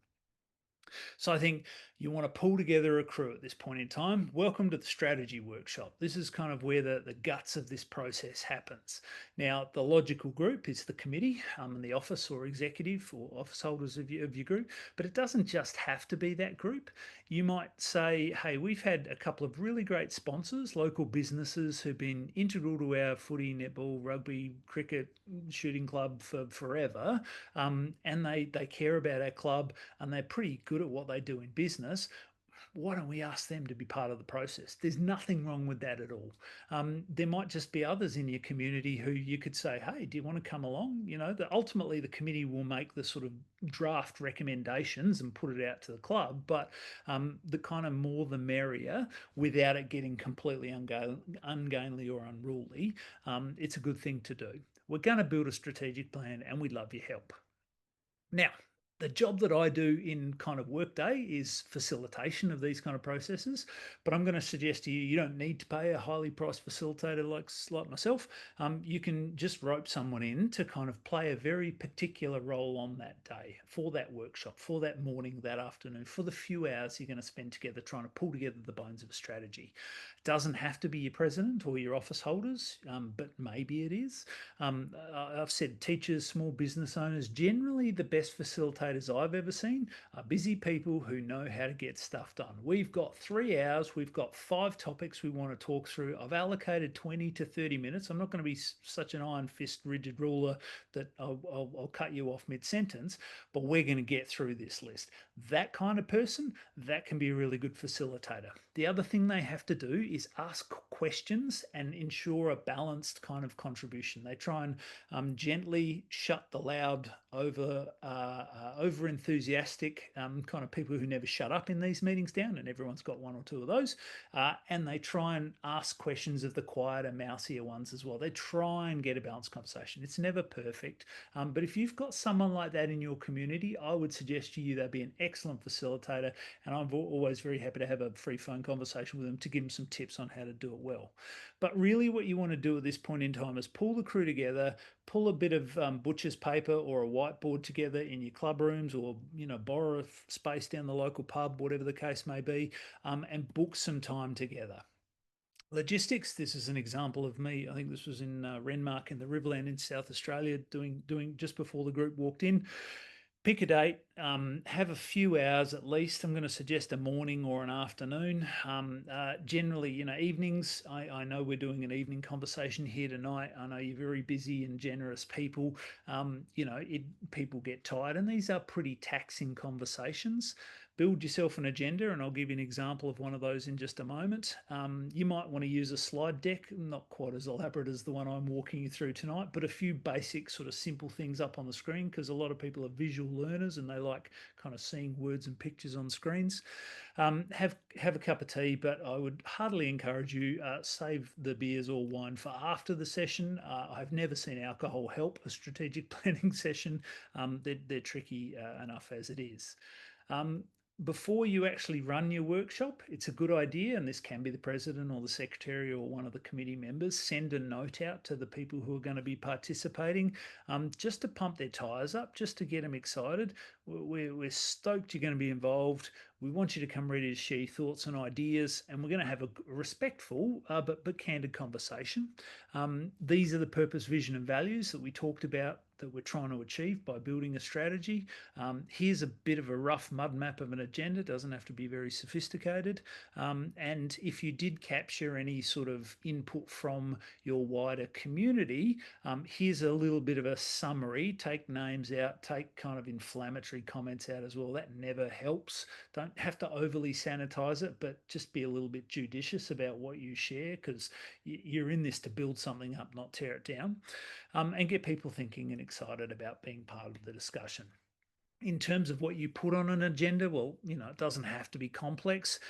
So I think you want to pull together a crew at this point in time. Welcome to the strategy workshop. This is kind of where the guts of this process happens. Now, the logical group is the committee and the office or executive or office holders of your group, but it doesn't just have to be that group. You might say, hey, we've had a couple of really great sponsors, local businesses who've been integral to our footy, netball, rugby, cricket, shooting club for forever, and they care about our club and they're pretty good at what they do in business. Why don't we ask them to be part of the process? There's nothing wrong with that at all. There might just be others in your community who you could say, hey, do you want to come along? Ultimately the committee will make the sort of draft recommendations and put it out to the club, but the kind of more the merrier without it getting completely ungainly or unruly. It's a good thing to do. We're going to build a strategic plan and we'd love your help. Now, the job that I do in kind of workday is facilitation of these kind of processes, but I'm going to suggest to you, you don't need to pay a highly priced facilitator like myself. You can just rope someone in to kind of play a very particular role on that day for that workshop, for that morning, that afternoon, for the few hours you're going to spend together trying to pull together the bones of a strategy. It doesn't have to be your president or your office holders, but maybe it is. I've said teachers, small business owners, generally the best facilitators I've ever seen are busy people who know how to get stuff done. We've got 3 hours, we've got 5 topics we want to talk through. I've allocated 20 to 30 minutes. I'm not going to be such an iron fist, rigid ruler that I'll cut you off mid-sentence, but we're going to get through this list. That kind of person, that can be a really good facilitator. The other thing they have to do is ask questions and ensure a balanced kind of contribution. They try and gently shut the loud, over enthusiastic kind of people who never shut up in these meetings down, and everyone's got one or two of those. And they try and ask questions of the quieter, mousier ones as well. They try and get a balanced conversation. It's never perfect, but if you've got someone like that in your community, I would suggest to you they'd be an excellent facilitator, and I'm always very happy to have a free phone conversation with them to give them some tips on how to do it well. But really what you want to do at this point in time is pull the crew together, pull a bit of butcher's paper or a whiteboard together in your club rooms, or borrow a space down the local pub, whatever the case may be, and book some time together. Logistics. This is an example of me. I think this was in Renmark in the Riverland in South Australia, doing just before the group walked in. Pick a date, have a few hours at least. I'm going to suggest a morning or an afternoon. Generally, evenings. I know we're doing an evening conversation here tonight. I know you're very busy and generous people. People get tired, and these are pretty taxing conversations. build yourself an agenda, and I'll give you an example of one of those in just a moment. You might want to use a slide deck, not quite as elaborate as the one I'm walking you through tonight, but a few basic sort of simple things up on the screen, because a lot of people are visual learners and they like kind of seeing words and pictures on screens. Have a cup of tea, but I would heartily encourage you save the beers or wine for after the session. I've never seen alcohol help a strategic planning session. They're tricky enough as it is. Um, Before you actually run your workshop, it's a good idea, and this can be the president or the secretary or one of the committee members, send a note out to the people who are going to be participating, just to pump their tyres up, just to get them excited. We're stoked you're going to be involved. We want you to come ready to share your thoughts and ideas, and we're going to have a respectful but candid conversation. These are the purpose, vision, and values that we talked about that we're trying to achieve by building a strategy. Here's a bit of a rough mud map of an agenda. It doesn't have to be very sophisticated. And if you did capture any sort of input from your wider community, here's a little bit of a summary. Take names out, take kind of inflammatory comments out as well. That never helps. Don't have to overly sanitize it, but just be a little bit judicious about what you share, because you're in this to build something up, not tear it down, and get people thinking and excited about being part of the discussion. In terms of what you put on an agenda, well, it doesn't have to be complex.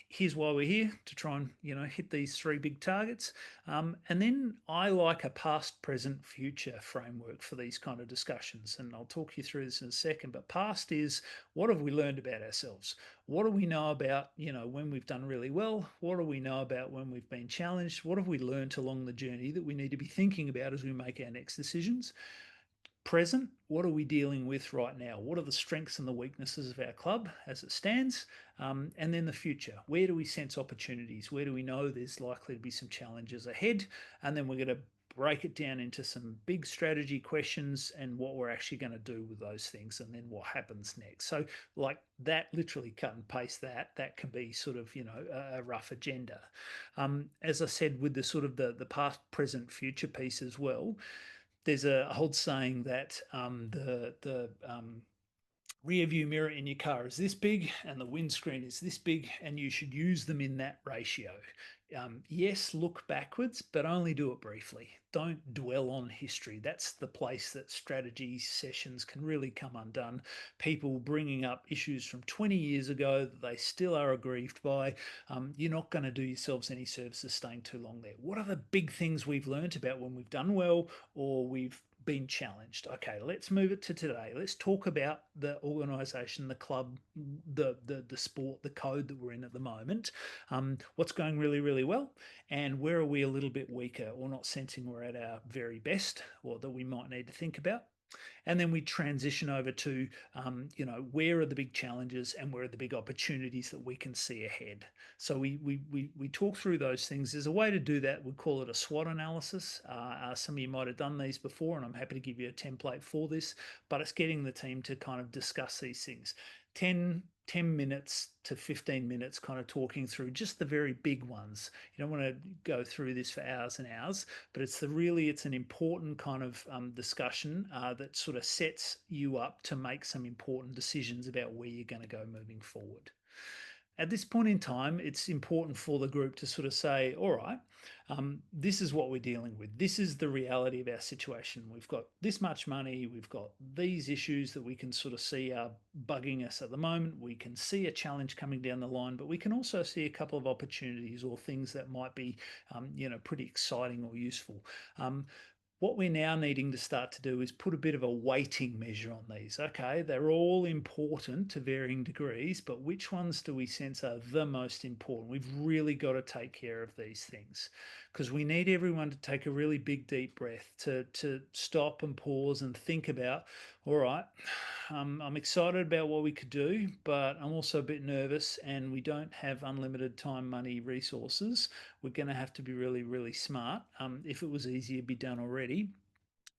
Here's why we're here, to try and, hit these three big targets. And then I like a past, present, future framework for these kind of discussions. And I'll talk you through this in a second. But past is, what have we learned about ourselves? What do we know about, when we've done really well? What do we know about when we've been challenged? What have we learned along the journey that we need to be thinking about as we make our next decisions? Present, what are we dealing with right now? What are the strengths and the weaknesses of our club as it stands? And then the future, where do we sense opportunities? Where do we know there's likely to be some challenges ahead? And then we're going to break it down into some big strategy questions and what we're actually going to do with those things, and then what happens next. So like that, literally cut and paste that can be sort of, a rough agenda. As I said, with the sort of the past, present, future piece as well, there's a old saying that the rear view mirror in your car is this big and the windscreen is this big, and you should use them in that ratio. Yes, look backwards, but only do it briefly. Don't dwell on history. That's the place that strategy sessions can really come undone. People bringing up issues from 20 years ago that they still are aggrieved by. You're not going to do yourselves any services staying too long there. What are the big things we've learned about when we've done well or we've been challenged? Okay, let's move it to today. Let's talk about the organisation, the club, the sport, the code that we're in at the moment. What's going really, really well, and where are we a little bit weaker or not sensing we're at our very best, or that we might need to think about. And then we transition over to, where are the big challenges and where are the big opportunities that we can see ahead. So we talk through those things. There's a way to do that. We call it a SWOT analysis. Some of you might have done these before, and I'm happy to give you a template for this, but it's getting the team to kind of discuss these things. 10 minutes to 15 minutes kind of talking through just the very big ones. You don't want to go through this for hours and hours, but it's an important kind of discussion that sort of sets you up to make some important decisions about where you're going to go moving forward. At this point in time, it's important for the group to sort of say, all right, this is what we're dealing with. This is the reality of our situation. We've got this much money. We've got these issues that we can sort of see are bugging us at the moment. We can see a challenge coming down the line, but we can also see a couple of opportunities or things that might be, pretty exciting or useful. What we're now needing to start to do is put a bit of a weighting measure on these. Okay, they're all important to varying degrees, but which ones do we sense are the most important? We've really got to take care of these things, because we need everyone to take a really big, deep breath, to stop and pause and think about, all right, I'm excited about what we could do, but I'm also a bit nervous, and we don't have unlimited time, money, resources. We're going to have to be really, really smart. If it was easy, it'd be done already.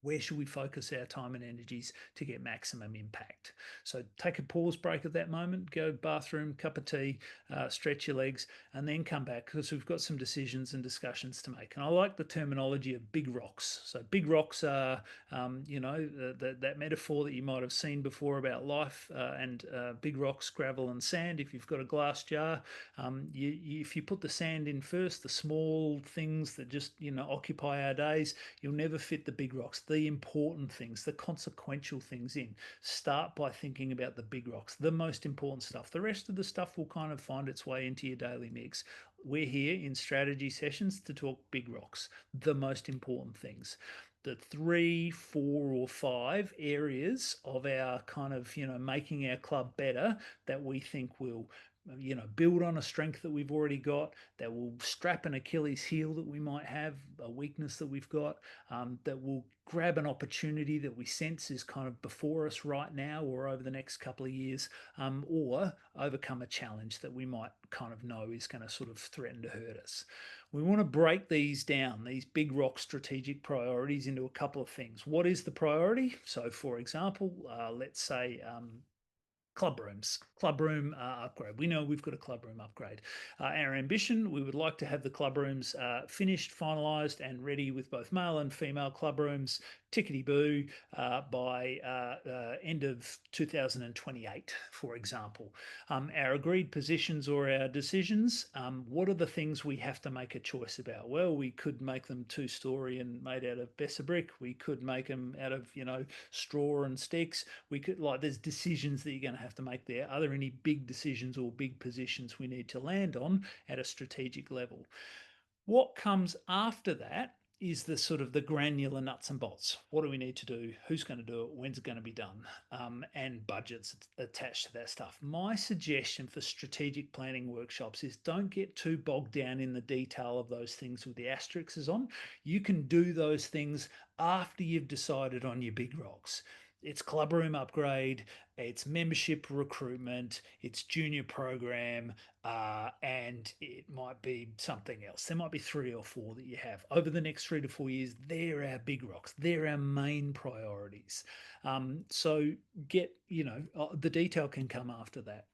Where should we focus our time and energies to get maximum impact? So take a pause break at that moment, go bathroom, cup of tea, stretch your legs, and then come back because we've got some decisions and discussions to make. And I like the terminology of big rocks. So big rocks are, that metaphor that you might have seen before about life and big rocks, gravel and sand. If you've got a glass jar, if you put the sand in first, the small things that just, occupy our days, you'll never fit the big rocks, the important things, the consequential things in. Start by thinking about the big rocks, the most important stuff. The rest of the stuff will kind of find its way into your daily mix. We're here in strategy sessions to talk big rocks, the most important things. The 3, 4, or 5 areas of our kind of, making our club better that we think will build on a strength that we've already got, that will strap an Achilles heel that we might have, a weakness that we've got, that will grab an opportunity that we sense is kind of before us right now or over the next couple of years, or overcome a challenge that we might kind of know is going to sort of threaten to hurt us. We want to break these down, these big rock strategic priorities, into a couple of things. What is the priority? So, for example, let's say club room upgrade. We know we've got a club room upgrade. Our ambition, we would like to have the club rooms finished, finalised, and ready with both male and female club rooms, tickety boo, by end of 2028, for example. Our agreed positions or our decisions, what are the things we have to make a choice about? Well, we could make them 2-story and made out of Bessa brick. We could make them out of, straw and sticks. We could, there's decisions that you're going to have to make there. Are there any big decisions or big positions we need to land on at a strategic level? What comes after that is the sort of the granular nuts and bolts. What do we need to do? Who's going to do it? When's it going to be done? And budgets attached to that stuff. My suggestion for strategic planning workshops is don't get too bogged down in the detail of those things with the asterisks on. You can do those things after you've decided on your big rocks. It's club room upgrade, it's membership recruitment, it's junior program, and it might be something else. There might be 3 or 4 that you have over the next 3 to 4 years. They're our big rocks. They're our main priorities. So the detail can come after that.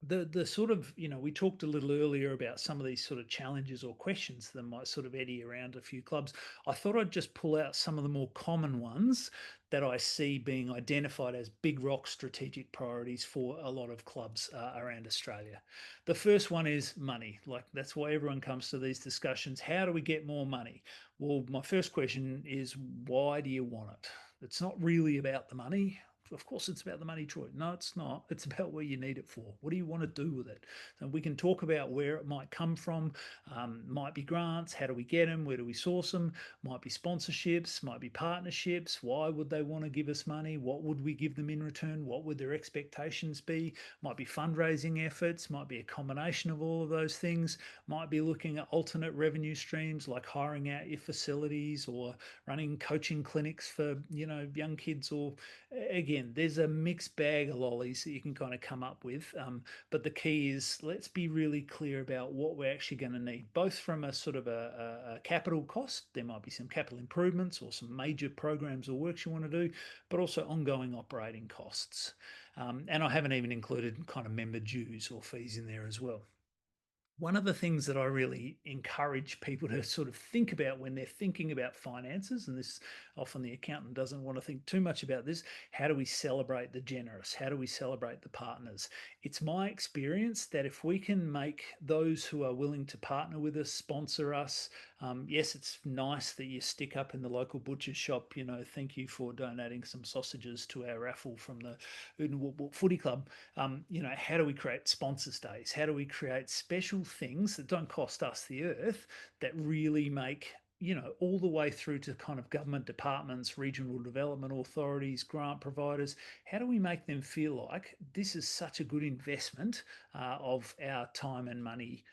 The sort of, we talked a little earlier about some of these sort of challenges or questions that might sort of eddy around a few clubs. I thought I'd just pull out some of the more common ones that I see being identified as big rock strategic priorities for a lot of clubs around Australia. The first one is money. Like, that's why everyone comes to these discussions. How do we get more money? Well, my first question is, why do you want it? It's not really about the money. Of course it's about the money, Troy. No, it's not. It's about where you need it for. What do you want to do with it? And we can talk about where it might come from. Might be grants. How do we get them? Where do we source them? Might be sponsorships. Might be partnerships. Why would they want to give us money? What would we give them in return? What would their expectations be? Might be fundraising efforts. Might be a combination of all of those things. Might be looking at alternate revenue streams like hiring out your facilities or running coaching clinics for, young kids. Or again, there's a mixed bag of lollies that you can kind of come up with. But the key is, let's be really clear about what we're actually going to need, both from a sort of a capital cost. There might be some capital improvements or some major programs or works you want to do, but also ongoing operating costs. And I haven't even included kind of member dues or fees in there as well. One of the things that I really encourage people to sort of think about when they're thinking about finances, and this often the accountant doesn't want to think too much about this, how do we celebrate the generous? How do we celebrate the partners? It's my experience that if we can make those who are willing to partner with us, sponsor us, yes, it's nice that you stick up in the local butcher shop, thank you for donating some sausages to our raffle from the Udenwoop Footy Club. How do we create sponsors days? How do we create special things that don't cost us the earth that really make, all the way through to kind of government departments, regional development authorities, grant providers? How do we make them feel like this is such a good investment of our time and money.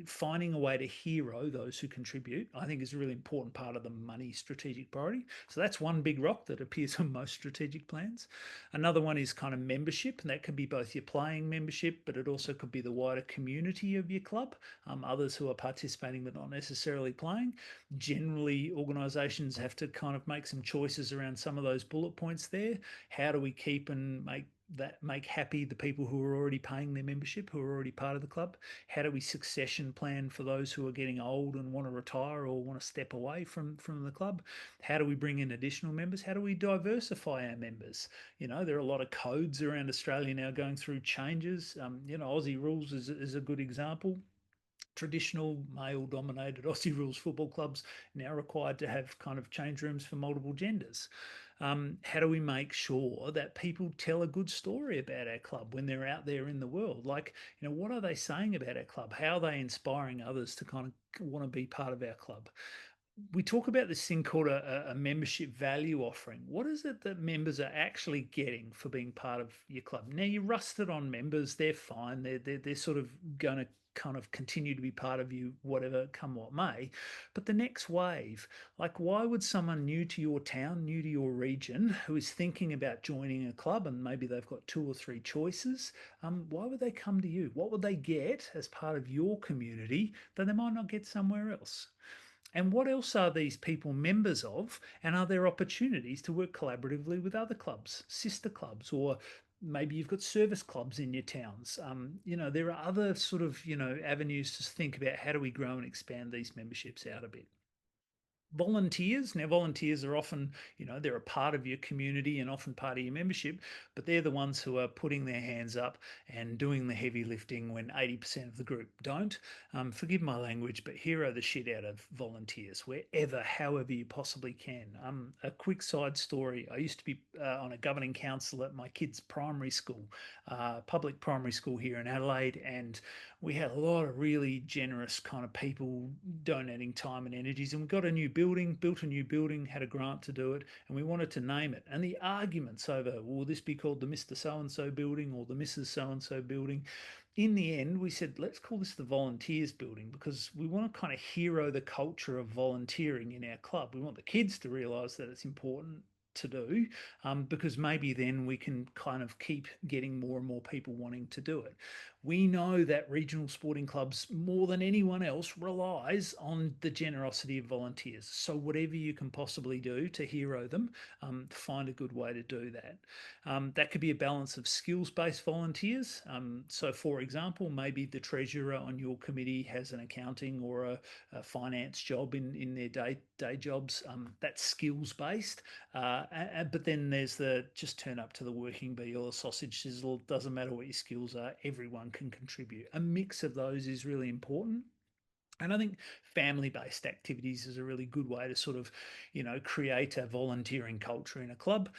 Finding a way to hero those who contribute, I think, is a really important part of the money strategic priority. So that's one big rock that appears on most strategic plans. Another one is kind of membership, and that can be both your playing membership, but it also could be the wider community of your club, others who are participating but not necessarily playing. Generally, organisations have to kind of make some choices around some of those bullet points there. How do we keep and make happy the people who are already paying their membership, who are already part of the club? How do we succession plan for those who are getting old and want to retire or want to step away from the club? How do we bring in additional members? How do we diversify our members? There are a lot of codes around Australia now going through changes. Aussie rules is a good example. Traditional male dominated Aussie rules football clubs now required to have kind of change rooms for multiple genders. How do we make sure that people tell a good story about our club when they're out there in the world? Like, what are they saying about our club? How are they inspiring others to kind of want to be part of our club? We talk about this thing called a membership value offering. What is it that members are actually getting for being part of your club? Now, you rusted on members, they're fine. They're sort of going to kind of continue to be part of you, whatever come what may. But the next wave, like, why would someone new to your town, new to your region, who is thinking about joining a club and maybe they've got two or three choices, why would they come to you? What would they get as part of your community that they might not get somewhere else? And what else are these people members of? And are there opportunities to work collaboratively with other clubs, sister clubs, or maybe you've got service clubs in your towns? There are other sort of, avenues to think about how do we grow and expand these memberships out a bit. Volunteers. Now, volunteers are often, they're a part of your community and often part of your membership, but they're the ones who are putting their hands up and doing the heavy lifting when 80% of the group don't. Forgive my language, but hero the shit out of volunteers wherever, however you possibly can. A quick side story. I used to be on a governing council at my kids' primary school, public primary school here in Adelaide, and we had a lot of really generous kind of people donating time and energies, and we got a new building, built a new building, had a grant to do it, and we wanted to name it. And the arguments over, will this be called the Mr. So-and-so building or the Mrs. So-and-so building? In the end, we said, let's call this the Volunteers Building, because we want to kind of hero the culture of volunteering in our club. We want the kids to realise that it's important to do, because maybe then we can kind of keep getting more and more people wanting to do it. We know that regional sporting clubs, more than anyone else, relies on the generosity of volunteers. So whatever you can possibly do to hero them, find a good way to do that. That could be a balance of skills-based volunteers. So for example, maybe the treasurer on your committee has an accounting or a finance job in their day jobs. That's skills-based. But then there's the just turn up to the working bee or the sausage sizzle. Doesn't matter what your skills are, everyone can contribute. A mix of those is really important. And I think family-based activities is a really good way to sort of, create a volunteering culture in a club.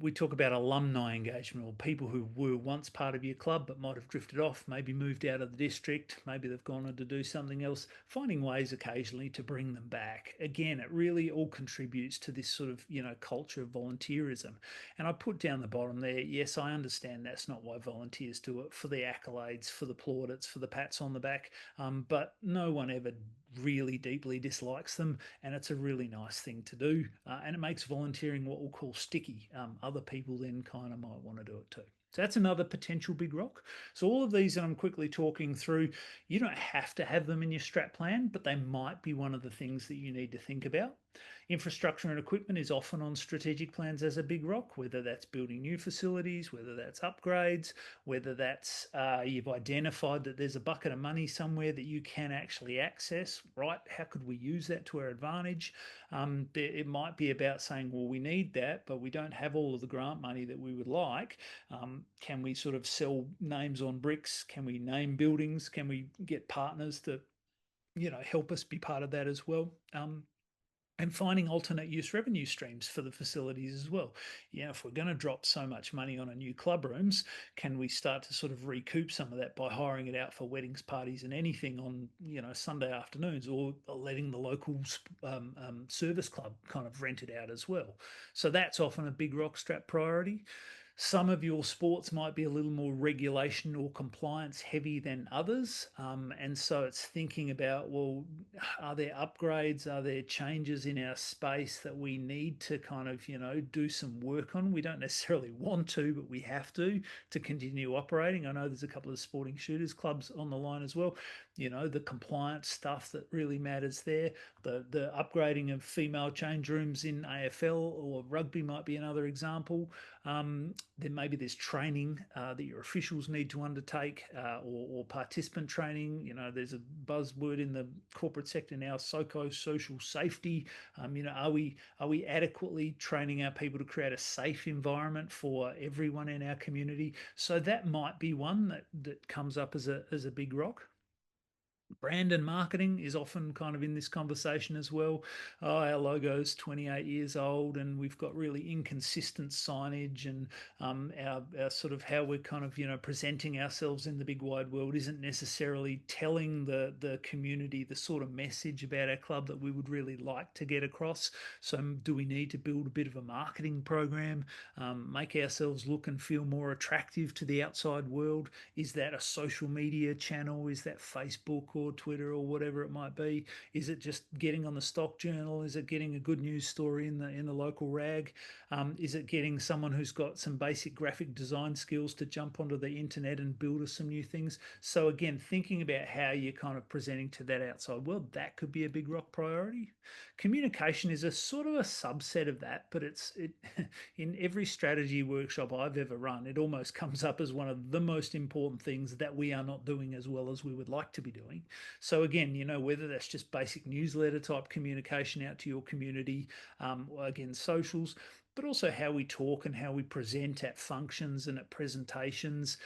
We talk about alumni engagement, or people who were once part of your club but might have drifted off, maybe moved out of the district, maybe they've gone on to do something else, finding ways occasionally to bring them back. Again, it really all contributes to this sort of, culture of volunteerism. And I put down the bottom there, yes, I understand that's not why volunteers do it, for the accolades, for the plaudits, for the pats on the back, but no one ever really deeply dislikes them, and it's a really nice thing to do, and it makes volunteering what we'll call sticky. Other people then kind of might want to do it too. So that's another potential big rock. So all of these that I'm quickly talking through, you don't have to have them in your strat plan, but they might be one of the things that you need to think about. Infrastructure and equipment is often on strategic plans as a big rock, whether that's building new facilities, whether that's upgrades, whether that's you've identified that there's a bucket of money somewhere that you can actually access, right? How could we use that to our advantage? It might be about saying, well, we need that, but we don't have all of the grant money that we would like. Can we sort of sell names on bricks? Can we name buildings? Can we get partners to, help us be part of that as well? And finding alternate use revenue streams for the facilities as well. If we're going to drop so much money on a new club rooms, can we start to sort of recoup some of that by hiring it out for weddings, parties, and anything on Sunday afternoons, or letting the local service club kind of rent it out as well? So that's often a big rock strap priority. Some of your sports might be a little more regulation or compliance heavy than others. And so it's thinking about, well, are there upgrades? Are there changes in our space that we need to kind of, do some work on? We don't necessarily want to, but we have to continue operating. I know there's a couple of sporting shooters clubs on the line as well. The compliance stuff that really matters there. The upgrading of female change rooms in AFL or rugby might be another example. Then maybe there's training that your officials need to undertake, or participant training. There's a buzzword in the corporate sector now: social safety. Are we adequately training our people to create a safe environment for everyone in our community? So that might be one that comes up as a big rock. Brand and marketing is often kind of in this conversation as well. Oh, our logo's 28 years old and we've got really inconsistent signage, and our sort of how we're kind of presenting ourselves in the big wide world isn't necessarily telling the community the sort of message about our club that we would really like to get across. So do we need to build a bit of a marketing program, make ourselves look and feel more attractive to the outside world? Is that a social media channel? Is that Facebook or Twitter or whatever it might be? Is it just getting on the stock journal? Is it getting a good news story in the local rag? Is it getting someone who's got some basic graphic design skills to jump onto the internet and build us some new things? So again, thinking about how you're kind of presenting to that outside world, that could be a big rock priority. Communication is a sort of a subset of that, but it in every strategy workshop I've ever run, it almost comes up as one of the most important things that we are not doing as well as we would like to be doing. So again, whether that's just basic newsletter type communication out to your community, or again, socials, but also how we talk and how we present at functions and at presentations.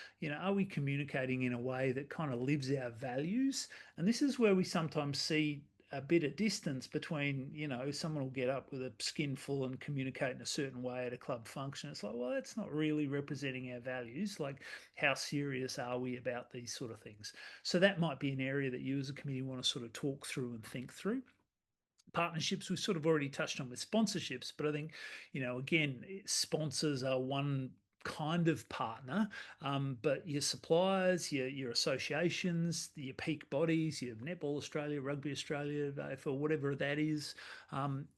Are we communicating in a way that kind of lives our values? And this is where we sometimes see a bit of distance between, someone will get up with a skinful and communicate in a certain way at a club function. It's like, well, that's not really representing our values. Like, how serious are we about these sort of things? So that might be an area that you as a committee want to sort of talk through and think through. Partnerships we've sort of already touched on with sponsorships, but I think, again, sponsors are one kind of partner, but your suppliers, your associations, your peak bodies, your Netball Australia, Rugby Australia, AFL, whatever that is,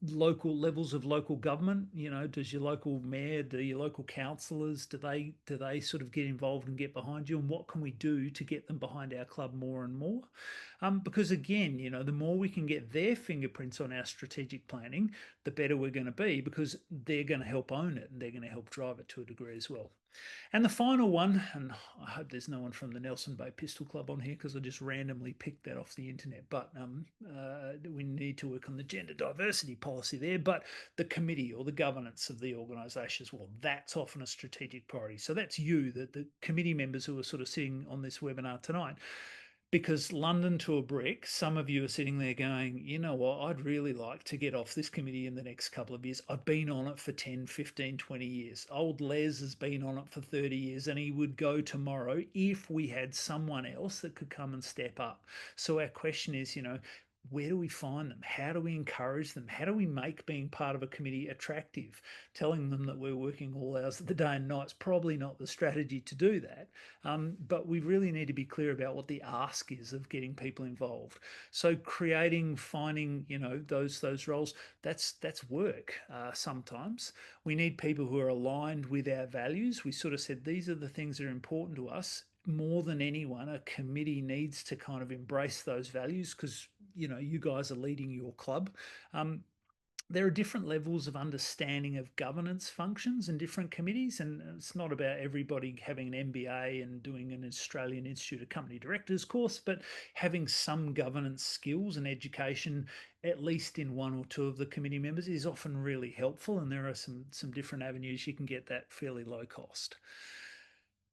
local levels of local government. Does your local mayor, do your local councillors, do they sort of get involved and get behind you, and what can we do to get them behind our club more and more? Because again, the more we can get their fingerprints on our strategic planning, the better we're going to be, because they're going to help own it and they're going to help drive it to a degree as well. And the final one, and I hope there's no one from the Nelson Bay Pistol Club on here because I just randomly picked that off the internet, but we need to work on the gender diversity policy there. But the committee or the governance of the organisation as well, that's often a strategic priority. So that's you, the committee members who are sort of sitting on this webinar tonight. Because London to a brick, some of you are sitting there going, you know what, I'd really like to get off this committee in the next couple of years. I've been on it for 10, 15, 20 years. Old Les has been on it for 30 years and he would go tomorrow if we had someone else that could come and step up. So our question is, where do we find them? How do we encourage them? How do we make being part of a committee attractive? Telling them that we're working all hours of the day and night is probably not the strategy to do that. But we really need to be clear about what the ask is of getting people involved. So finding, those roles, that's work. Sometimes we need people who are aligned with our values. We sort of said these are the things that are important to us. More than anyone, a committee needs to kind of embrace those values because you guys are leading your club. There are different levels of understanding of governance functions in different committees, and it's not about everybody having an MBA and doing an Australian Institute of Company Directors course, but having some governance skills and education, at least in one or two of the committee members, is often really helpful, and there are some different avenues you can get that fairly low cost.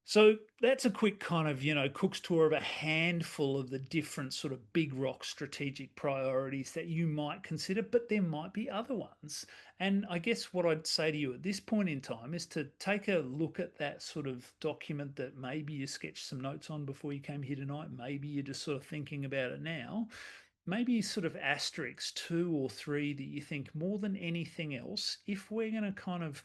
So that's a quick kind of, Cook's tour of a handful of the different sort of big rock strategic priorities that you might consider, but there might be other ones. And I guess what I'd say to you at this point in time is to take a look at that sort of document that maybe you sketched some notes on before you came here tonight. Maybe you're just sort of thinking about it now. Maybe sort of asterisks 2 or 3 that you think more than anything else, if we're going to kind of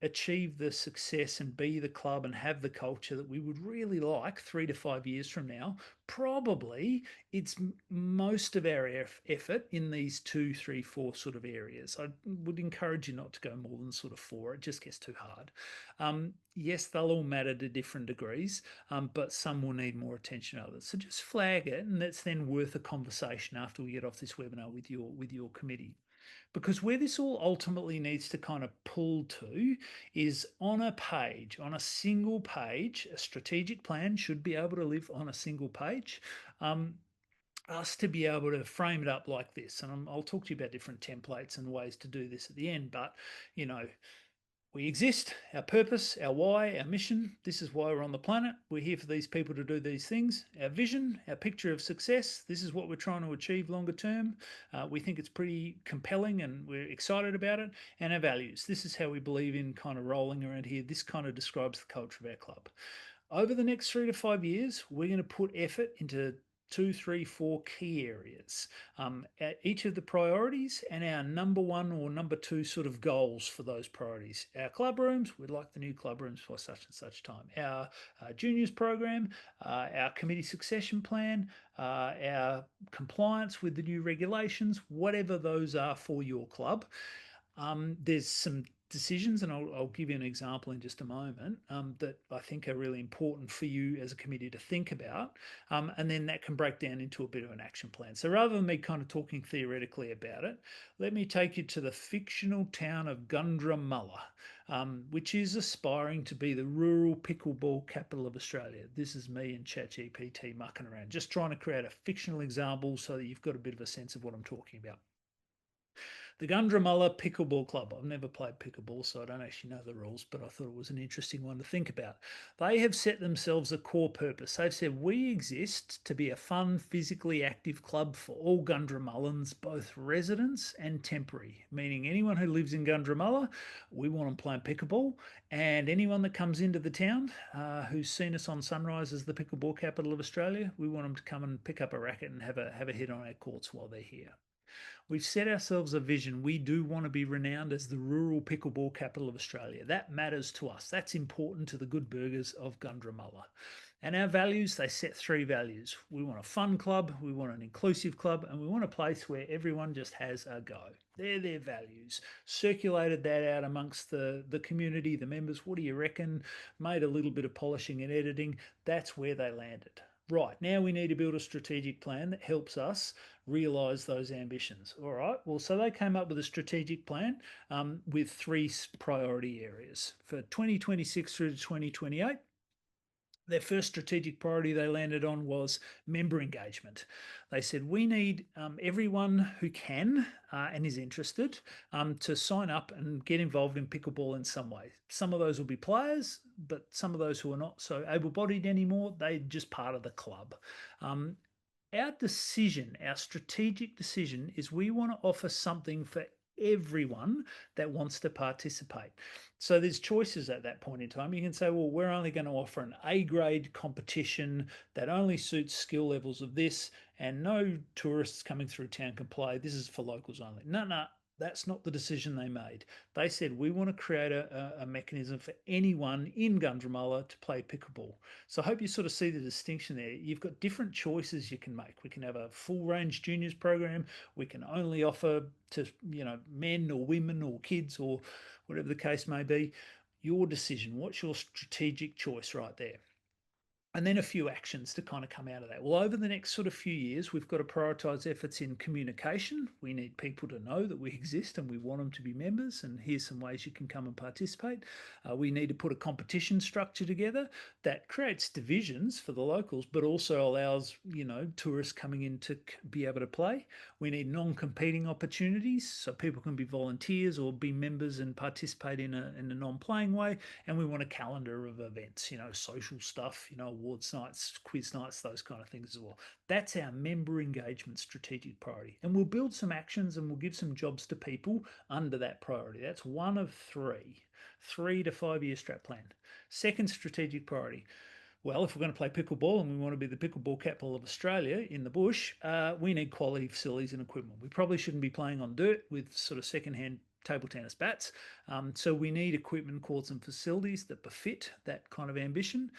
achieve the success and be the club and have the culture that we would really like 3 to 5 years from now, probably it's most of our effort in these two, three, four sort of areas. I would encourage you not to go more than sort of four. It just gets too hard. Yes, they'll all matter to different degrees, but some will need more attention than others. So just flag it, and that's then worth a conversation after we get off this webinar with your committee. Because where this all ultimately needs to kind of pull to is on a page, on a single page. A strategic plan should be able to live on a single page. Us to be able to frame it up like this, and I'll talk to you about different templates and ways to do this at the end, but you know, we exist, our purpose, our why, our mission. This is why we're on the planet. We're here for these people to do these things. Our vision, our picture of success. This is what we're trying to achieve longer term. We think it's pretty compelling and we're excited about it. And our values. This is how we believe in kind of rolling around here. This kind of describes the culture of our club. Over the next 3 to 5 years, we're going to put effort into 2, 3, 4 key areas at each of the priorities and our number one or number two sort of goals for those priorities. Our club rooms, we'd like the new club rooms for such and such time. Our juniors program, our committee succession plan, our compliance with the new regulations, whatever those are for your club. There's some decisions, and I'll give you an example in just a moment, that I think are really important for you as a committee to think about, and then that can break down into a bit of an action plan. So rather than me kind of talking theoretically about it, let me take you to the fictional town of Gundramullah, which is aspiring to be the rural pickleball capital of Australia. This is me and ChatGPT mucking around, just trying to create a fictional example so that you've got a bit of a sense of what I'm talking about. The Gundramullah Pickleball Club. I've never played pickleball, so I don't actually know the rules, but I thought it was an interesting one to think about. They have set themselves a core purpose. They've said, we exist to be a fun, physically active club for all Gundramulans, both residents and temporary, meaning anyone who lives in Gundramullah, we want them playing pickleball, and anyone that comes into the town who's seen us on Sunrise as the pickleball capital of Australia, we want them to come and pick up a racket and have a hit on our courts while they're here. We've set ourselves a vision. We do want to be renowned as the rural pickleball capital of Australia. That matters to us. That's important to the good burgers of Gundramullah. And our values, they set 3 values. We want a fun club, we want an inclusive club, and we want a place where everyone just has a go. They're their values. Circulated that out amongst the community, the members. What do you reckon? Made a little bit of polishing and editing. That's where they landed. Right, now we need to build a strategic plan that helps us realise those ambitions. All right, well, so they came up with a strategic plan with 3 priority areas for 2026 through to 2028. Their first strategic priority they landed on was member engagement. They said, we need everyone who can and is interested to sign up and get involved in pickleball in some way. Some of those will be players, but some of those who are not so able-bodied anymore, they're just part of the club. Our decision, our strategic decision is we want to offer something for everyone that wants to participate. So there's choices at that point in time. You can say, well, we're only going to offer an A grade competition that only suits skill levels of this, and no tourists coming through town can play. This is for locals only. No, that's not the decision they made. They said, we want to create a mechanism for anyone in Gundramullah to play pickleball. So I hope you sort of see the distinction there. You've got different choices you can make. We can have a full range juniors program. We can only offer to, men or women or kids or whatever the case may be. Your decision. What's your strategic choice right there? And then a few actions to kind of come out of that. Well, over the next sort of few years, we've got to prioritise efforts in communication. We need people to know that we exist and we want them to be members. And here's some ways you can come and participate. We need to put a competition structure together that creates divisions for the locals, but also allows, tourists coming in to be able to play. We need non-competing opportunities so people can be volunteers or be members and participate in a non-playing way. And we want a calendar of events, social stuff, awards nights, quiz nights, those kind of things as well. That's our member engagement strategic priority. And we'll build some actions and we'll give some jobs to people under that priority. That's one of 3 to 5 year strat plan. Second strategic priority. Well, if we're going to play pickleball and we want to be the pickleball capital of Australia in the bush, we need quality facilities and equipment. We probably shouldn't be playing on dirt with sort of secondhand table tennis bats. So we need equipment, courts, and facilities that befit that kind of ambition.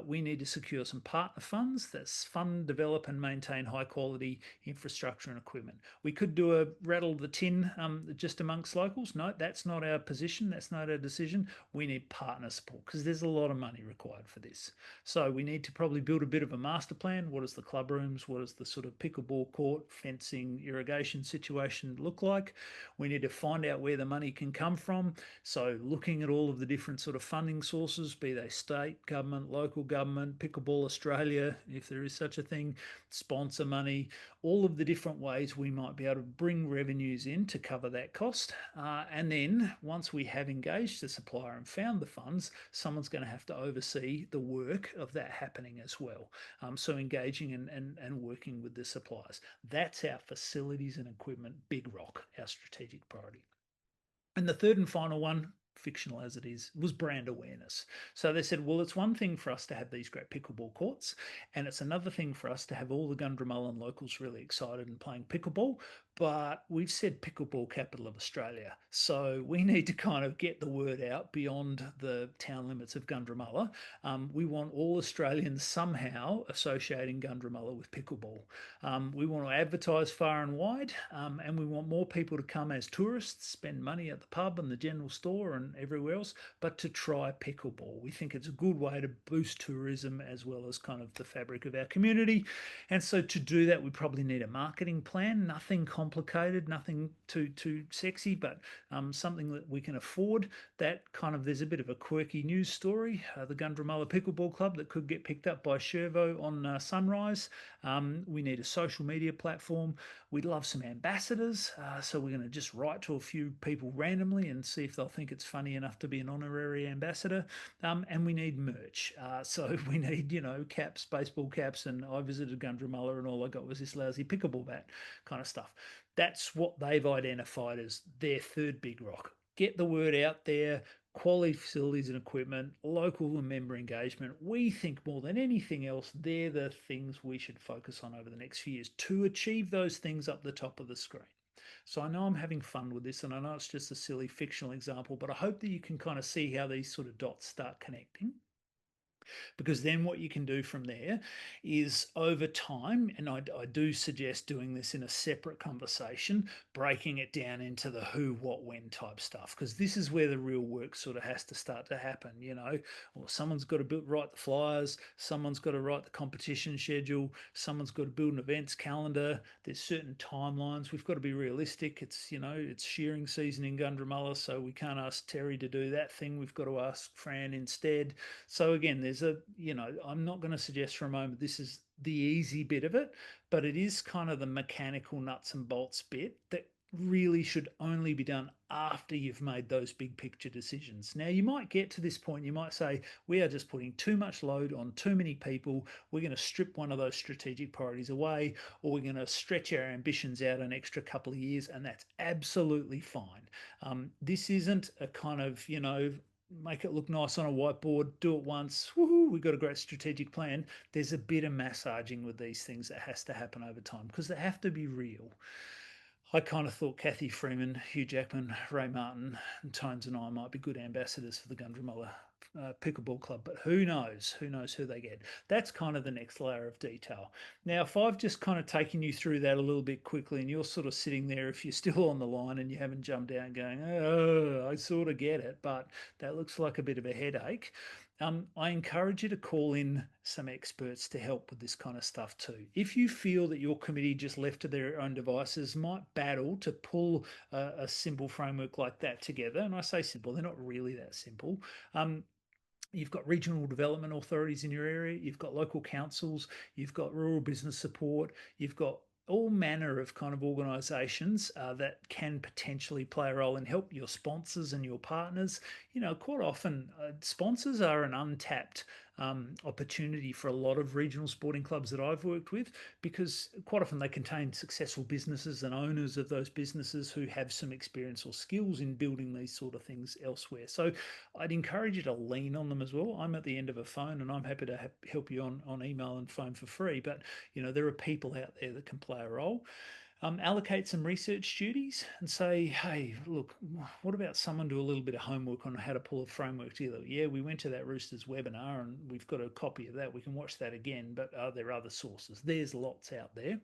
We need to secure some partner funds that fund, develop, and maintain high quality infrastructure and equipment. We could do a rattle the tin just amongst locals. No, that's not our position. That's not our decision. We need partner support because there's a lot of money required for this. So we need to probably build a bit of a master plan. What does the club rooms, what does the sort of pickleball court, fencing, irrigation situation look like? We need to find out where the money can come from. So looking at all of the different sort of funding sources, be they state government, local government, Pickleball Australia, if there is such a thing, sponsor money, all of the different ways we might be able to bring revenues in to cover that cost. And then once we have engaged the supplier and found the funds, someone's going to have to oversee the work of that happening as well. So engaging and working with the suppliers. That's our facilities and equipment big rock, our strategic priority. And the third and final one, fictional as it is, was brand awareness. So they said, well, it's one thing for us to have these great pickleball courts, and it's another thing for us to have all the Gundramullen locals really excited and playing pickleball. But we've said pickleball capital of Australia. So we need to kind of get the word out beyond the town limits of Gundramula. We want all Australians somehow associating Gundramula with pickleball. We want to advertise far and wide, and we want more people to come as tourists, spend money at the pub and the general store and everywhere else, but to try pickleball. We think it's a good way to boost tourism as well as kind of the fabric of our community. And so to do that, we probably need a marketing plan, nothing complicated, nothing too sexy, but something that we can afford. That kind of, there's a bit of a quirky news story, the Gundramula Pickleball Club that could get picked up by Shervo on Sunrise. We need a social media platform. We'd love some ambassadors. So we're going to just write to a few people randomly and see if they'll think it's funny enough to be an honorary ambassador. And we need merch. So we need, caps, baseball caps, and I visited Gundramula and all I got was this lousy pickleball bat kind of stuff. That's what they've identified as their third big rock. Get the word out there, quality facilities and equipment, local and member engagement. We think more than anything else, they're the things we should focus on over the next few years to achieve those things up the top of the screen. So I know I'm having fun with this, and I know it's just a silly fictional example, but I hope that you can kind of see how these sort of dots start connecting. Because then what you can do from there is over time, and I do suggest doing this in a separate conversation, breaking it down into the who, what, when type stuff, because this is where the real work sort of has to start to happen. Or someone's got to write the flyers, someone's got to write the competition schedule, someone's got to build an events calendar. There's certain timelines. We've got to be realistic. It's shearing season in Gundramula, so we can't ask Terry to do that thing. We've got to ask Fran instead. So again, I'm not going to suggest for a moment this is the easy bit of it, but it is kind of the mechanical nuts and bolts bit that really should only be done after you've made those big picture decisions. Now, you might get to this point, you might say, we are just putting too much load on too many people. We're going to strip one of those strategic priorities away, or we're going to stretch our ambitions out an extra couple of years, and that's absolutely fine. This isn't a kind of, make it look nice on a whiteboard, do it once, woohoo, we've got a great strategic plan. There's a bit of massaging with these things that has to happen over time because they have to be real. I kind of thought Kathy Freeman, Hugh Jackman, Ray Martin, and Tones and I might be good ambassadors for the Gundramula Pickleball Club, but who knows? Who knows who they get? That's kind of the next layer of detail. Now, if I've just kind of taken you through that a little bit quickly and you're sort of sitting there, if you're still on the line and you haven't jumped out going, oh, I sort of get it, but that looks like a bit of a headache. I encourage you to call in some experts to help with this kind of stuff too. If you feel that your committee just left to their own devices might battle to pull a simple framework like that together, and I say simple, they're not really that simple. You've got regional development authorities in your area, you've got local councils, you've got rural business support, you've got all manner of kind of organisations that can potentially play a role in help your sponsors and your partners. Quite often sponsors are an untapped opportunity for a lot of regional sporting clubs that I've worked with, because quite often they contain successful businesses and owners of those businesses who have some experience or skills in building these sort of things elsewhere. So I'd encourage you to lean on them as well. I'm at the end of a phone and I'm happy to help you on email and phone for free, but there are people out there that can play a role. Allocate some research duties and say, hey, look, what about someone do a little bit of homework on how to pull a framework together? Yeah, we went to that Roosters webinar and we've got a copy of that. We can watch that again, but are there other sources? There's lots out there.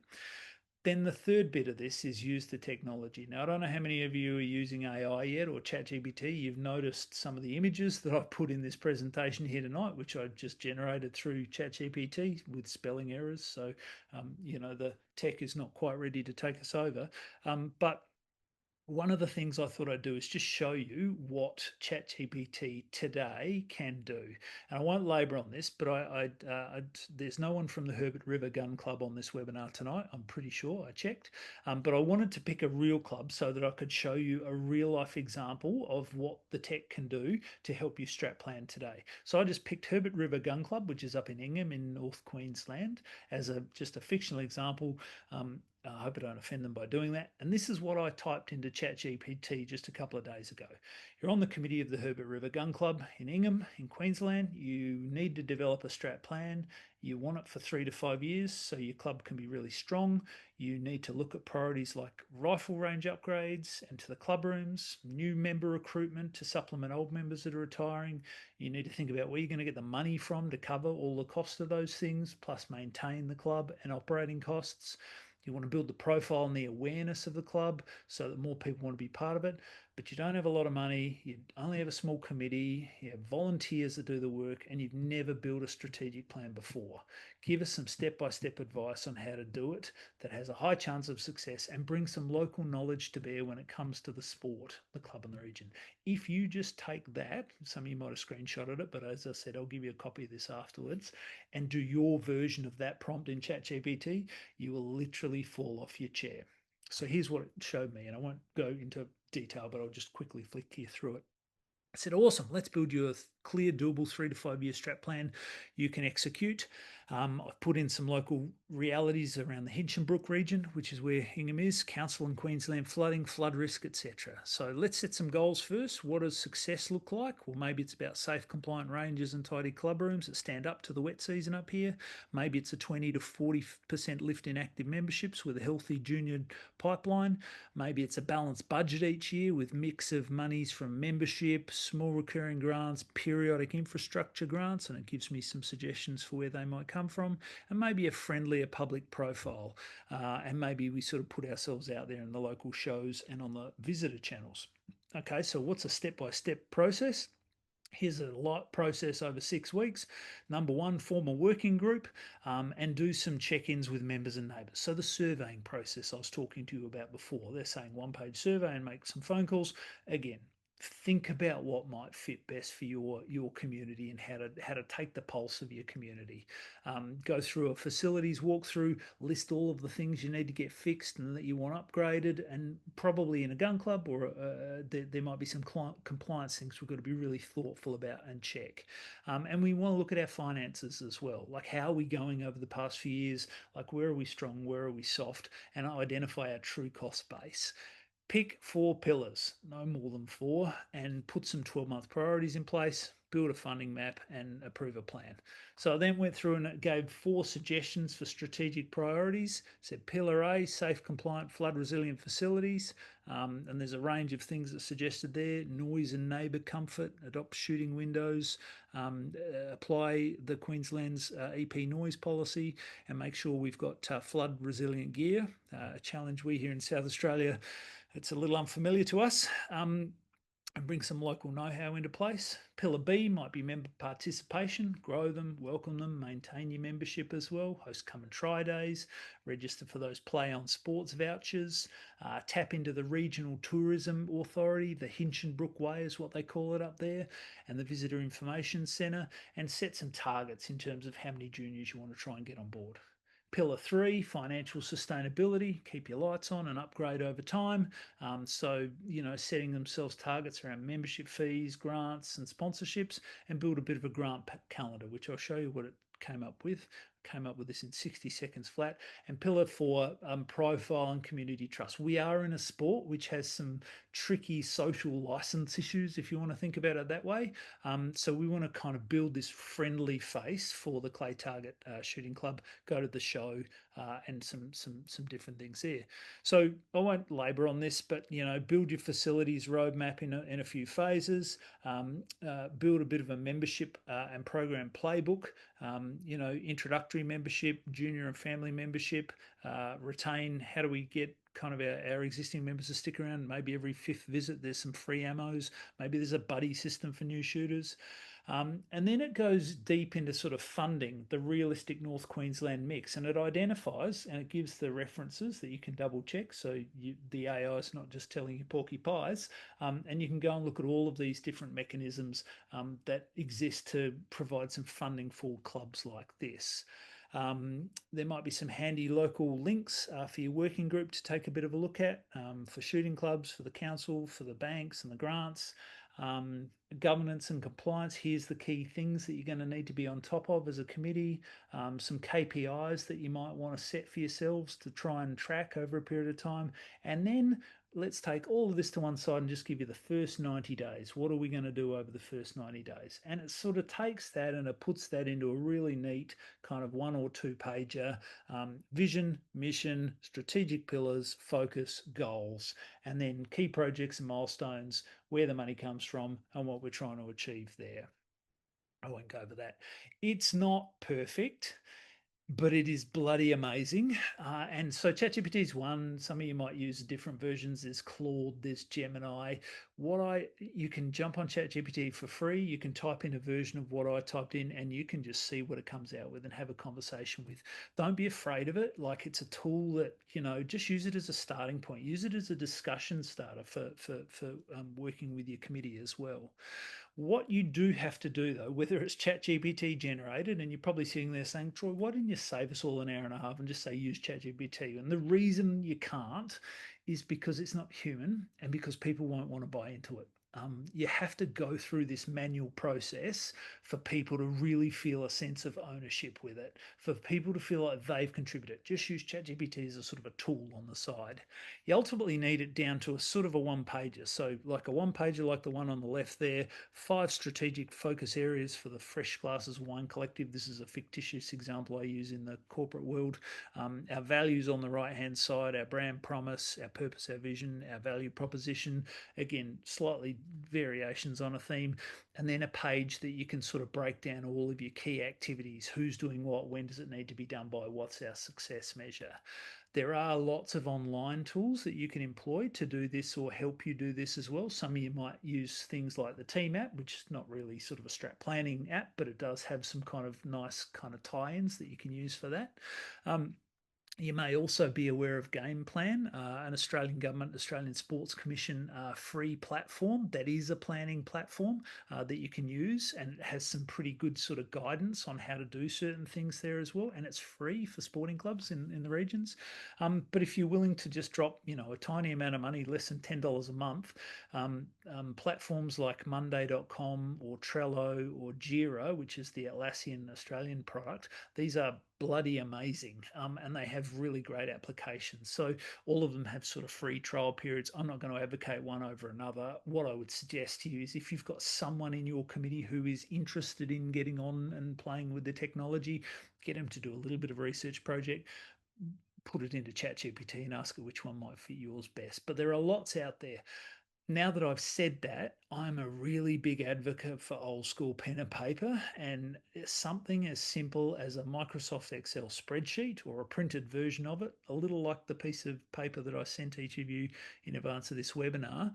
Then the third bit of this is use the technology. Now, I don't know how many of you are using AI yet or ChatGPT. You've noticed some of the images that I've put in this presentation here tonight, which I just generated through ChatGPT with spelling errors. So, the tech is not quite ready to take us over. But one of the things I thought I'd do is just show you what ChatGPT today can do. And I won't labour on this, but there's no one from the Herbert River Gun Club on this webinar tonight. I'm pretty sure I checked. But I wanted to pick a real club so that I could show you a real life example of what the tech can do to help you strat plan today. So I just picked Herbert River Gun Club, which is up in Ingham in North Queensland, as just a fictional example. I hope I don't offend them by doing that. And this is what I typed into ChatGPT just a couple of days ago. You're on the committee of the Herbert River Gun Club in Ingham, in Queensland. You need to develop a strat plan. You want it for 3 to 5 years so your club can be really strong. You need to look at priorities like rifle range upgrades and to the club rooms, new member recruitment to supplement old members that are retiring. You need to think about where you're going to get the money from to cover all the cost of those things, plus maintain the club and operating costs. You want to build the profile and the awareness of the club so that more people want to be part of it, but you don't have a lot of money, you only have a small committee, you have volunteers that do the work, and you've never built a strategic plan before. Give us some step-by-step advice on how to do it that has a high chance of success and bring some local knowledge to bear when it comes to the sport, the club and the region. If you just take that, some of you might have screenshotted it, but as I said, I'll give you a copy of this afterwards, and do your version of that prompt in ChatGPT, you will literally fall off your chair. So here's what it showed me, and I won't go into detail, but I'll just quickly flick you through it. I said, awesome, let's build you a clear, doable 3 to 5 year strat plan you can execute. I've put in some local realities around the Hinchinbrook region, which is where Hingham is, council in Queensland, flooding, flood risk, etc. So let's set some goals first. What does success look like? Well, maybe it's about safe, compliant ranges and tidy club rooms that stand up to the wet season up here. Maybe it's a 20 to 40% lift in active memberships with a healthy junior pipeline. Maybe it's a balanced budget each year with mix of monies from membership, small recurring grants, periodic infrastructure grants, and it gives me some suggestions for where they might come from, and maybe a friendlier public profile. And maybe we sort of put ourselves out there in the local shows and on the visitor channels. Okay, so what's a step-by-step process? Here's a light process over 6 weeks. Number one, form a working group and do some check-ins with members and neighbours. So the surveying process I was talking to you about before. They're saying 1-page survey and make some phone calls. Again, think about what might fit best for your community and how to take the pulse of your community. Go through a facilities walkthrough, list all of the things you need to get fixed and that you want upgraded, and probably in a gun club or there might be some compliance things we've got to be really thoughtful about and check. And we want to look at our finances as well, like how are we going over the past few years, like where are we strong, where are we soft, and identify our true cost base. Pick 4 pillars, no more than 4, and put some 12-month priorities in place, build a funding map, and approve a plan. So I then went through and gave 4 suggestions for strategic priorities. Said Pillar A, safe, compliant, flood resilient facilities. And there's a range of things that suggested there: noise and neighbour comfort, adopt shooting windows, apply the Queensland's EP noise policy, and make sure we've got flood resilient gear, a challenge we here in South Australia, it's a little unfamiliar to us, and bring some local know-how into place. Pillar B might be member participation, grow them, welcome them, maintain your membership as well, host come and try days, register for those play on sports vouchers, tap into the regional tourism authority, the Hinchinbrook Way is what they call it up there, and the visitor information centre, and set some targets in terms of how many juniors you want to try and get on board. Pillar 3, financial sustainability, keep your lights on and upgrade over time. So, setting themselves targets around membership fees, grants and sponsorships, and build a bit of a grant calendar, which I'll show you what it came up with. came up with this in 60 seconds flat. And pillar four, profile and community trust. We are in a sport which has some tricky social license issues, if you want to think about it that way. So we want to kind of build this friendly face for the Clay Target Shooting Club. Go to the show and some different things there. So I won't labour on this, but build your facilities roadmap in a few phases. Build a bit of a membership and program playbook. Introductory membership, junior and family membership. Retain. How do we get kind of our existing members to stick around? Maybe every fifth visit there's some free ammos. Maybe there's a buddy system for new shooters. And then it goes deep into sort of funding the realistic North Queensland mix, and it identifies and it gives the references that you can double check. So the AI is not just telling you porky pies, and you can go and look at all of these different mechanisms that exist to provide some funding for clubs like this. There might be some handy local links for your working group to take a bit of a look at for shooting clubs, for the council, for the banks and the grants. Governance and compliance. Here's the key things that you're going to need to be on top of as a committee. Some KPIs that you might want to set for yourselves to try and track over a period of time. And then let's take all of this to one side and just give you the first 90 days. What are we going to do over the first 90 days? And it sort of takes that and it puts that into a really neat kind of 1 or 2 pager: vision, mission, strategic pillars, focus, goals, and then key projects and milestones, where the money comes from and what we're trying to achieve there. I won't go over that. It's not perfect, but it is bloody amazing. And so ChatGPT is one. Some of you might use different versions. There's Claude, there's Gemini. You can jump on ChatGPT for free. You can type in a version of what I typed in, and you can just see what it comes out with and have a conversation with. Don't be afraid of it. Like, it's a tool that, just use it as a starting point. Use it as a discussion starter for working with your committee as well. What you do have to do, though, whether it's ChatGPT generated, and you're probably sitting there saying, Troy, why didn't you save us all an hour and a half and just say use ChatGPT? And the reason you can't is because it's not human and because people won't want to buy into it. You have to go through this manual process for people to really feel a sense of ownership with it, for people to feel like they've contributed. Just use ChatGPT as a sort of a tool on the side. You ultimately need it down to a sort of a one-pager. So like a one-pager like the one on the left there, 5 strategic focus areas for the Fresh Glasses Wine Collective. This is a fictitious example I use in the corporate world. Our values on the right-hand side, our brand promise, our purpose, our vision, our value proposition. Again, slightly variations on a theme, and then a page that you can sort of break down all of your key activities: who's doing what, when does it need to be done by, what's our success measure. There are lots of online tools that you can employ to do this or help you do this as well. Some of you might use things like the Team app, which is not really sort of a strat planning app, but it does have some kind of nice kind of tie-ins that you can use for that. You may also be aware of Game Plan, an Australian government, Australian Sports Commission free platform that is a planning platform that you can use, and it has some pretty good sort of guidance on how to do certain things there as well, and it's free for sporting clubs in the regions. But if you're willing to just drop, a tiny amount of money, less than $10 a month, platforms like Monday.com or Trello or Jira, which is the Atlassian Australian product, these are bloody amazing, and they have really great applications. So all of them have sort of free trial periods. I'm not going to advocate one over another. What I would suggest to you is, if you've got someone in your committee who is interested in getting on and playing with the technology, get them to do a little bit of research project, put it into ChatGPT and ask it which one might fit yours best. But there are lots out there. Now that I've said that, I'm a really big advocate for old school pen and paper, and something as simple as a Microsoft Excel spreadsheet or a printed version of it, a little like the piece of paper that I sent each of you in advance of this webinar.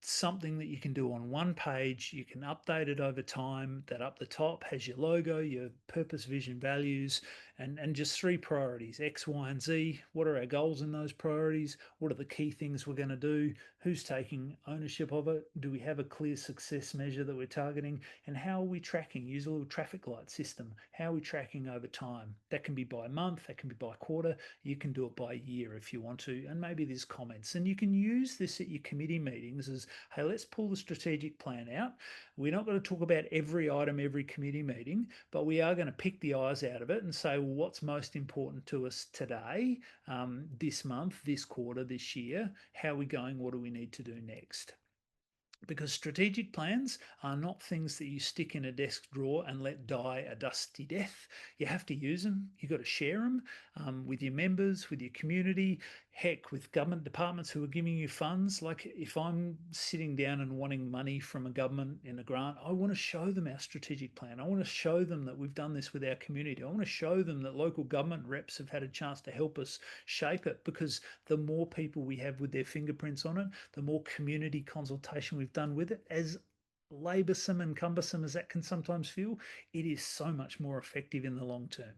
Something that you can do on one page. You can update it over time. That up the top has your logo, your purpose, vision, values, and just 3 priorities: X, Y, and Z. What are our goals in those priorities? What are the key things we're going to do? Who's taking ownership of it? Do we have a clear success measure that we're targeting? And how are we tracking? Use a little traffic light system. How are we tracking over time? That can be by month, that can be by quarter. You can do it by year if you want to, and maybe there's comments. And you can use this at your committee meetings as hey, let's pull the strategic plan out. We're not going to talk about every item, every committee meeting, but we are going to pick the eyes out of it and say, well, what's most important to us today, this month, this quarter, this year? How are we going? What do we need to do next? Because strategic plans are not things that you stick in a desk drawer and let die a dusty death. You have to use them. You've got to share them with your members, with your community, heck, with government departments who are giving you funds. Like if I'm sitting down and wanting money from a government in a grant, I want to show them our strategic plan. I want to show them that we've done this with our community. I want to show them that local government reps have had a chance to help us shape it, because the more people we have with their fingerprints on it, the more community consultation we've done with it, as laboursome and cumbersome as that can sometimes feel, it is so much more effective in the long term.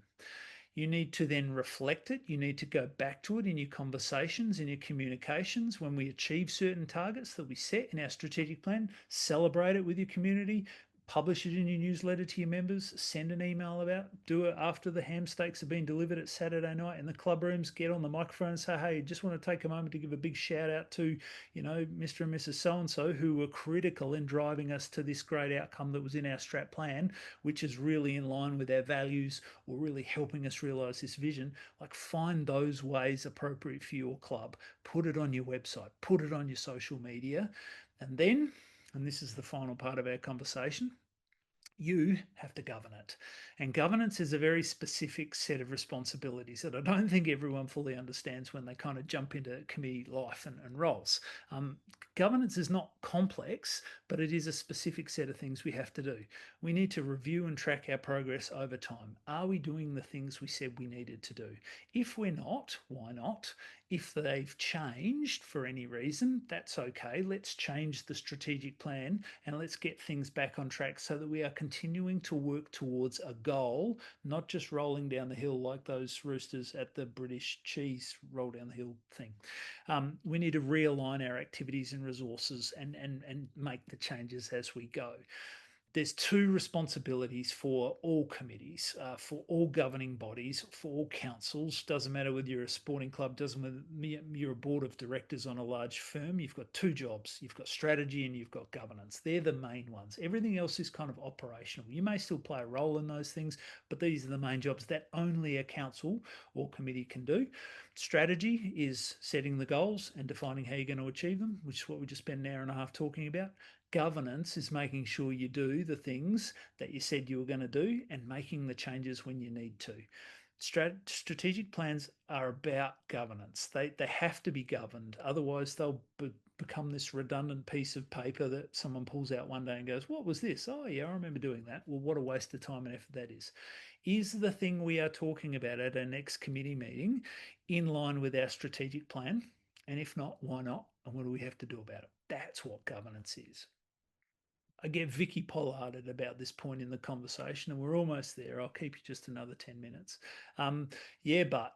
You need to then reflect it. You need to go back to it in your conversations, in your communications. When we achieve certain targets that we set in our strategic plan, celebrate it with your community, publish it in your newsletter to your members, send an email about, do it after the ham steaks have been delivered at Saturday night in the club rooms, get on the microphone and say, hey, just want to take a moment to give a big shout out to, Mr. and Mrs. So-and-so who were critical in driving us to this great outcome that was in our strat plan, which is really in line with our values or really helping us realize this vision. Like, find those ways appropriate for your club, put it on your website, put it on your social media, and then, and this is the final part of our conversation, you have to govern it. And governance is a very specific set of responsibilities that I don't think everyone fully understands when they kind of jump into committee life and roles. Governance is not complex, but it is a specific set of things we have to do. We need to review and track our progress over time. Are we doing the things we said we needed to do? If we're not, why not? If they've changed for any reason, that's okay. Let's change the strategic plan and let's get things back on track so that we are continuing to work towards a goal, not just rolling down the hill like those roosters at the British cheese roll down the hill thing. We need to realign our activities and resources and make the changes as we go. There's two responsibilities for all committees, for all governing bodies, for all councils. Doesn't matter whether you're a sporting club, doesn't matter you're a board of directors on a large firm. You've got two jobs. You've got strategy and you've got governance. They're the main ones. Everything else is kind of operational. You may still play a role in those things, but these are the main jobs that only a council or committee can do. Strategy is setting the goals and defining how you're going to achieve them, which is what we just spent an hour and a half talking about. Governance is making sure you do the things that you said you were going to do and making the changes when you need to. Strategic plans are about governance. They have to be governed. Otherwise, they'll become this redundant piece of paper that someone pulls out one day and goes, what was this? Oh, yeah, I remember doing that. Well, what a waste of time and effort that is. Is the thing we are talking about at our next committee meeting in line with our strategic plan? And if not, why not? And what do we have to do about it? That's what governance is. I get Vicky Pollard at about this point in the conversation, and we're almost there. I'll keep you just another 10 minutes. Yeah, but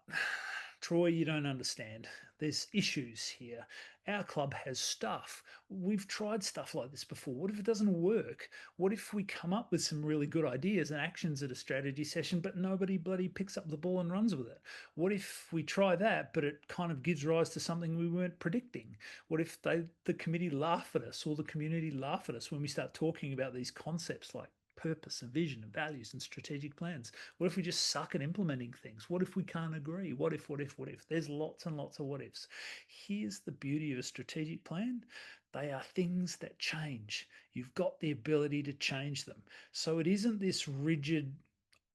Troy, you don't understand. There's issues here. Our club has stuff. We've tried stuff like this before. What if it doesn't work? What if we come up with some really good ideas and actions at a strategy session, but nobody bloody picks up the ball and runs with it? What if we try that, but it kind of gives rise to something we weren't predicting? What if the committee laugh at us or the community laugh at us when we start talking about these concepts like purpose and vision and values and strategic plans? What if we just suck at implementing things? What if we can't agree? What if? There's lots and lots of what ifs. Here's the beauty of a strategic plan. They are things that change. You've got the ability to change them. So it isn't this rigid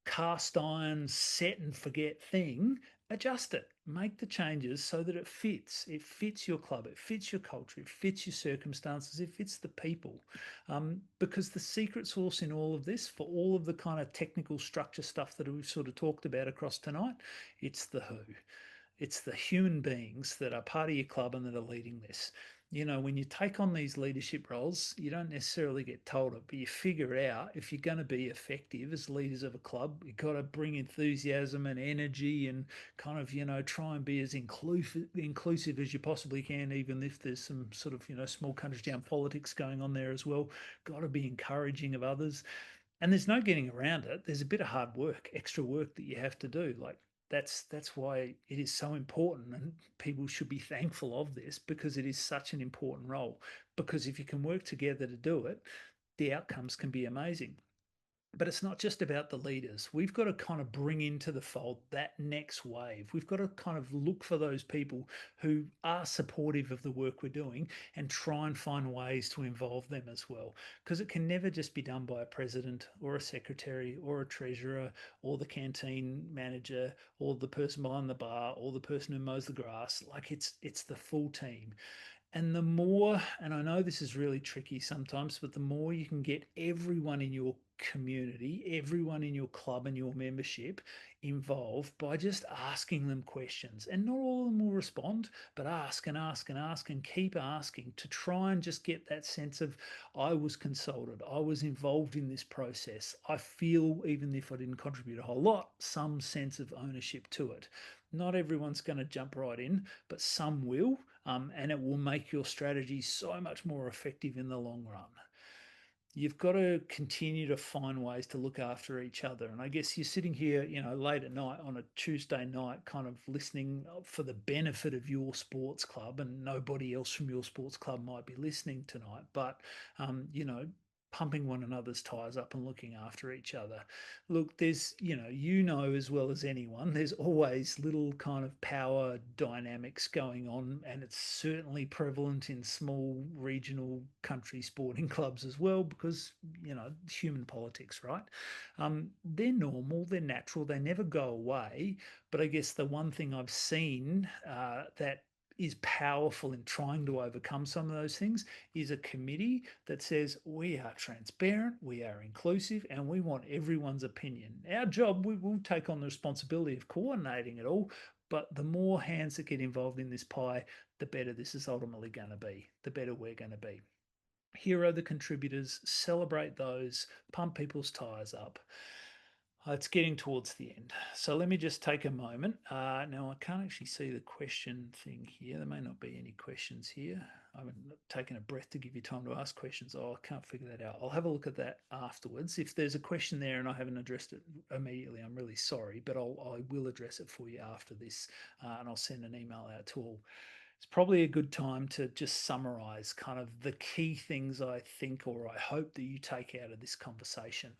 cast iron set and forget thing. Adjust it, make the changes so that it fits. It fits your club, it fits your culture, it fits your circumstances, it fits the people. Because the secret sauce in all of this, for all of the kind of technical structure stuff that we've sort of talked about across tonight, it's the who. It's the human beings that are part of your club and that are leading this. When you take on these leadership roles, you don't necessarily get told it, but you figure out if you're going to be effective as leaders of a club, you've got to bring enthusiasm and energy and kind of, try and be as inclusive as you possibly can, even if there's some sort of, small country town politics going on there as well. Got to be encouraging of others. And there's no getting around it. There's a bit of hard work, extra work that you have to do. Like, That's why it is so important, and people should be thankful of this because it is such an important role. Because if you can work together to do it, the outcomes can be amazing. But it's not just about the leaders. We've got to kind of bring into the fold that next wave. We've got to kind of look for those people who are supportive of the work we're doing and try and find ways to involve them as well. Because it can never just be done by a president or a secretary or a treasurer or the canteen manager or the person behind the bar or the person who mows the grass. Like it's the full team. And the more, and I know this is really tricky sometimes, but the more you can get everyone in your community, everyone in your club and your membership involved by just asking them questions. And not all of them will respond, but ask and ask and ask and keep asking to try and just get that sense of I was consulted, I was involved in this process. I feel, even if I didn't contribute a whole lot, some sense of ownership to it. Not everyone's going to jump right in, but some will, and it will make your strategy so much more effective in the long run. You've got to continue to find ways to look after each other. And I guess you're sitting here, late at night on a Tuesday night, kind of listening for the benefit of your sports club, and nobody else from your sports club might be listening tonight. But, pumping one another's tires up and looking after each other. Look, there's, as well as anyone, there's always little kind of power dynamics going on, and it's certainly prevalent in small regional country sporting clubs as well, because, human politics, right? They're normal, they're natural, they never go away. But I guess the one thing I've seen that is powerful in trying to overcome some of those things is a committee that says we are transparent, we are inclusive, and we want everyone's opinion. Our job, we will take on the responsibility of coordinating it all, but the more hands that get involved in this pie, the better this is ultimately going to be, the better we're going to be. Hero the contributors, celebrate those, pump people's tires up. It's getting towards the end. So let me just take a moment. Now, I can't actually see the question thing here. There may not be any questions here. I haven't taken a breath to give you time to ask questions. Oh, I can't figure that out. I'll have a look at that afterwards. If there's a question there and I haven't addressed it immediately, I'm really sorry, but I will address it for you after this, and I'll send an email out to all. It's probably a good time to just summarize kind of the key things I think or I hope that you take out of this conversation.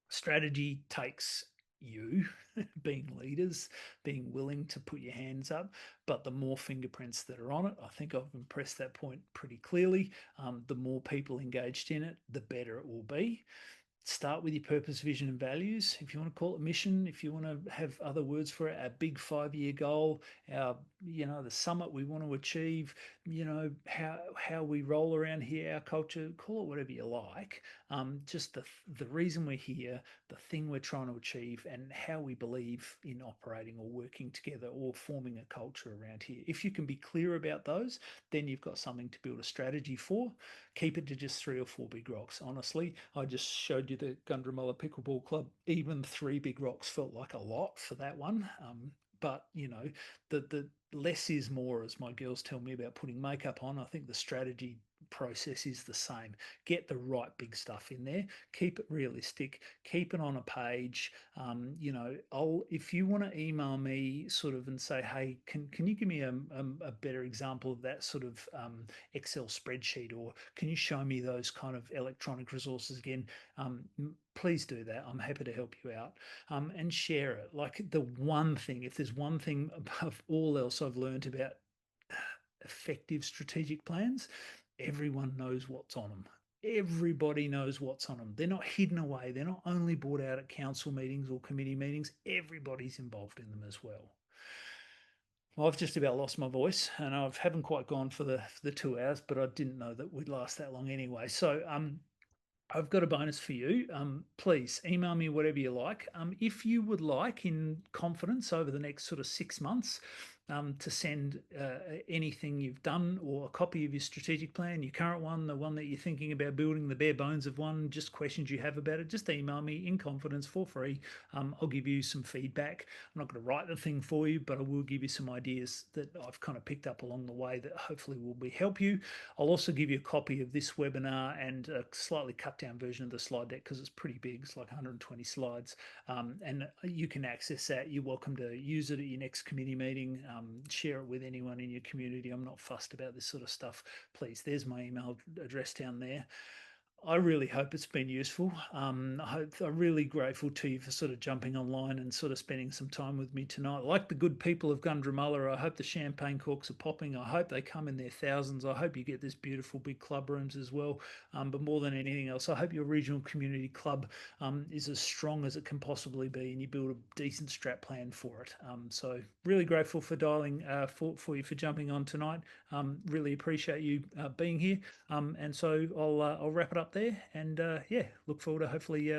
Strategy takes you being leaders, being willing to put your hands up, but the more fingerprints that are on it, I think I've impressed that point pretty clearly. The more people engaged in it, the better it will be. Start with your purpose, vision, and values. If you want to call it mission, if you want to have other words for it, our big 5-year goal, our, the summit we want to achieve, how we roll around here, our culture, call it whatever you like. Just the reason we're here, the thing we're trying to achieve, and how we believe in operating or working together or forming a culture around here. If you can be clear about those, then you've got something to build a strategy for. Keep it to just 3 or 4 big rocks. Honestly, I just showed you the Gundramala Pickleball Club. Even 3 big rocks felt like a lot for that one. But the less is more, as my girls tell me about putting makeup on. I think the strategy process is the same. Get the right big stuff in there. Keep it realistic. Keep it on a page. If you want to email me sort of and say, hey, can you give me a better example of that sort of Excel spreadsheet, or can you show me those kind of electronic resources again? Please do that. I'm happy to help you out, and share it. Like the one thing, if there's one thing above all else I've learned about effective strategic plans, everyone knows what's on them. Everybody knows what's on them. They're not hidden away. They're not only brought out at council meetings or committee meetings. Everybody's involved in them as well. Well, I've just about lost my voice, and I haven't quite gone for the 2 hours, but I didn't know that we'd last that long anyway. So I've got a bonus for you. Please email me whatever you like. If you would like, in confidence, over the next sort of 6 months, to send anything you've done or a copy of your strategic plan, your current one, the one that you're thinking about building, the bare bones of one, just questions you have about it, just email me in confidence for free. I'll give you some feedback. I'm not going to write the thing for you, but I will give you some ideas that I've kind of picked up along the way that hopefully will help you. I'll also give you a copy of this webinar and a slightly cut down version of the slide deck because it's pretty big. It's like 120 slides, and you can access that. You're welcome to use it at your next committee meeting. Share it with anyone in your community. I'm not fussed about this sort of stuff. Please, there's my email address down there. I really hope it's been useful. I'm really grateful to you for sort of jumping online and sort of spending some time with me tonight. Like the good people of Gundramullah, I hope the champagne corks are popping. I hope they come in their thousands. I hope you get this beautiful big club rooms as well. But more than anything else, I hope your regional community club is as strong as it can possibly be, and you build a decent strat plan for it. So really grateful for dialing for you for jumping on tonight. Really appreciate you being here. And so I'll wrap it up there, and yeah, look forward to hopefully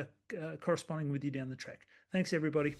corresponding with you down the track. Thanks, everybody.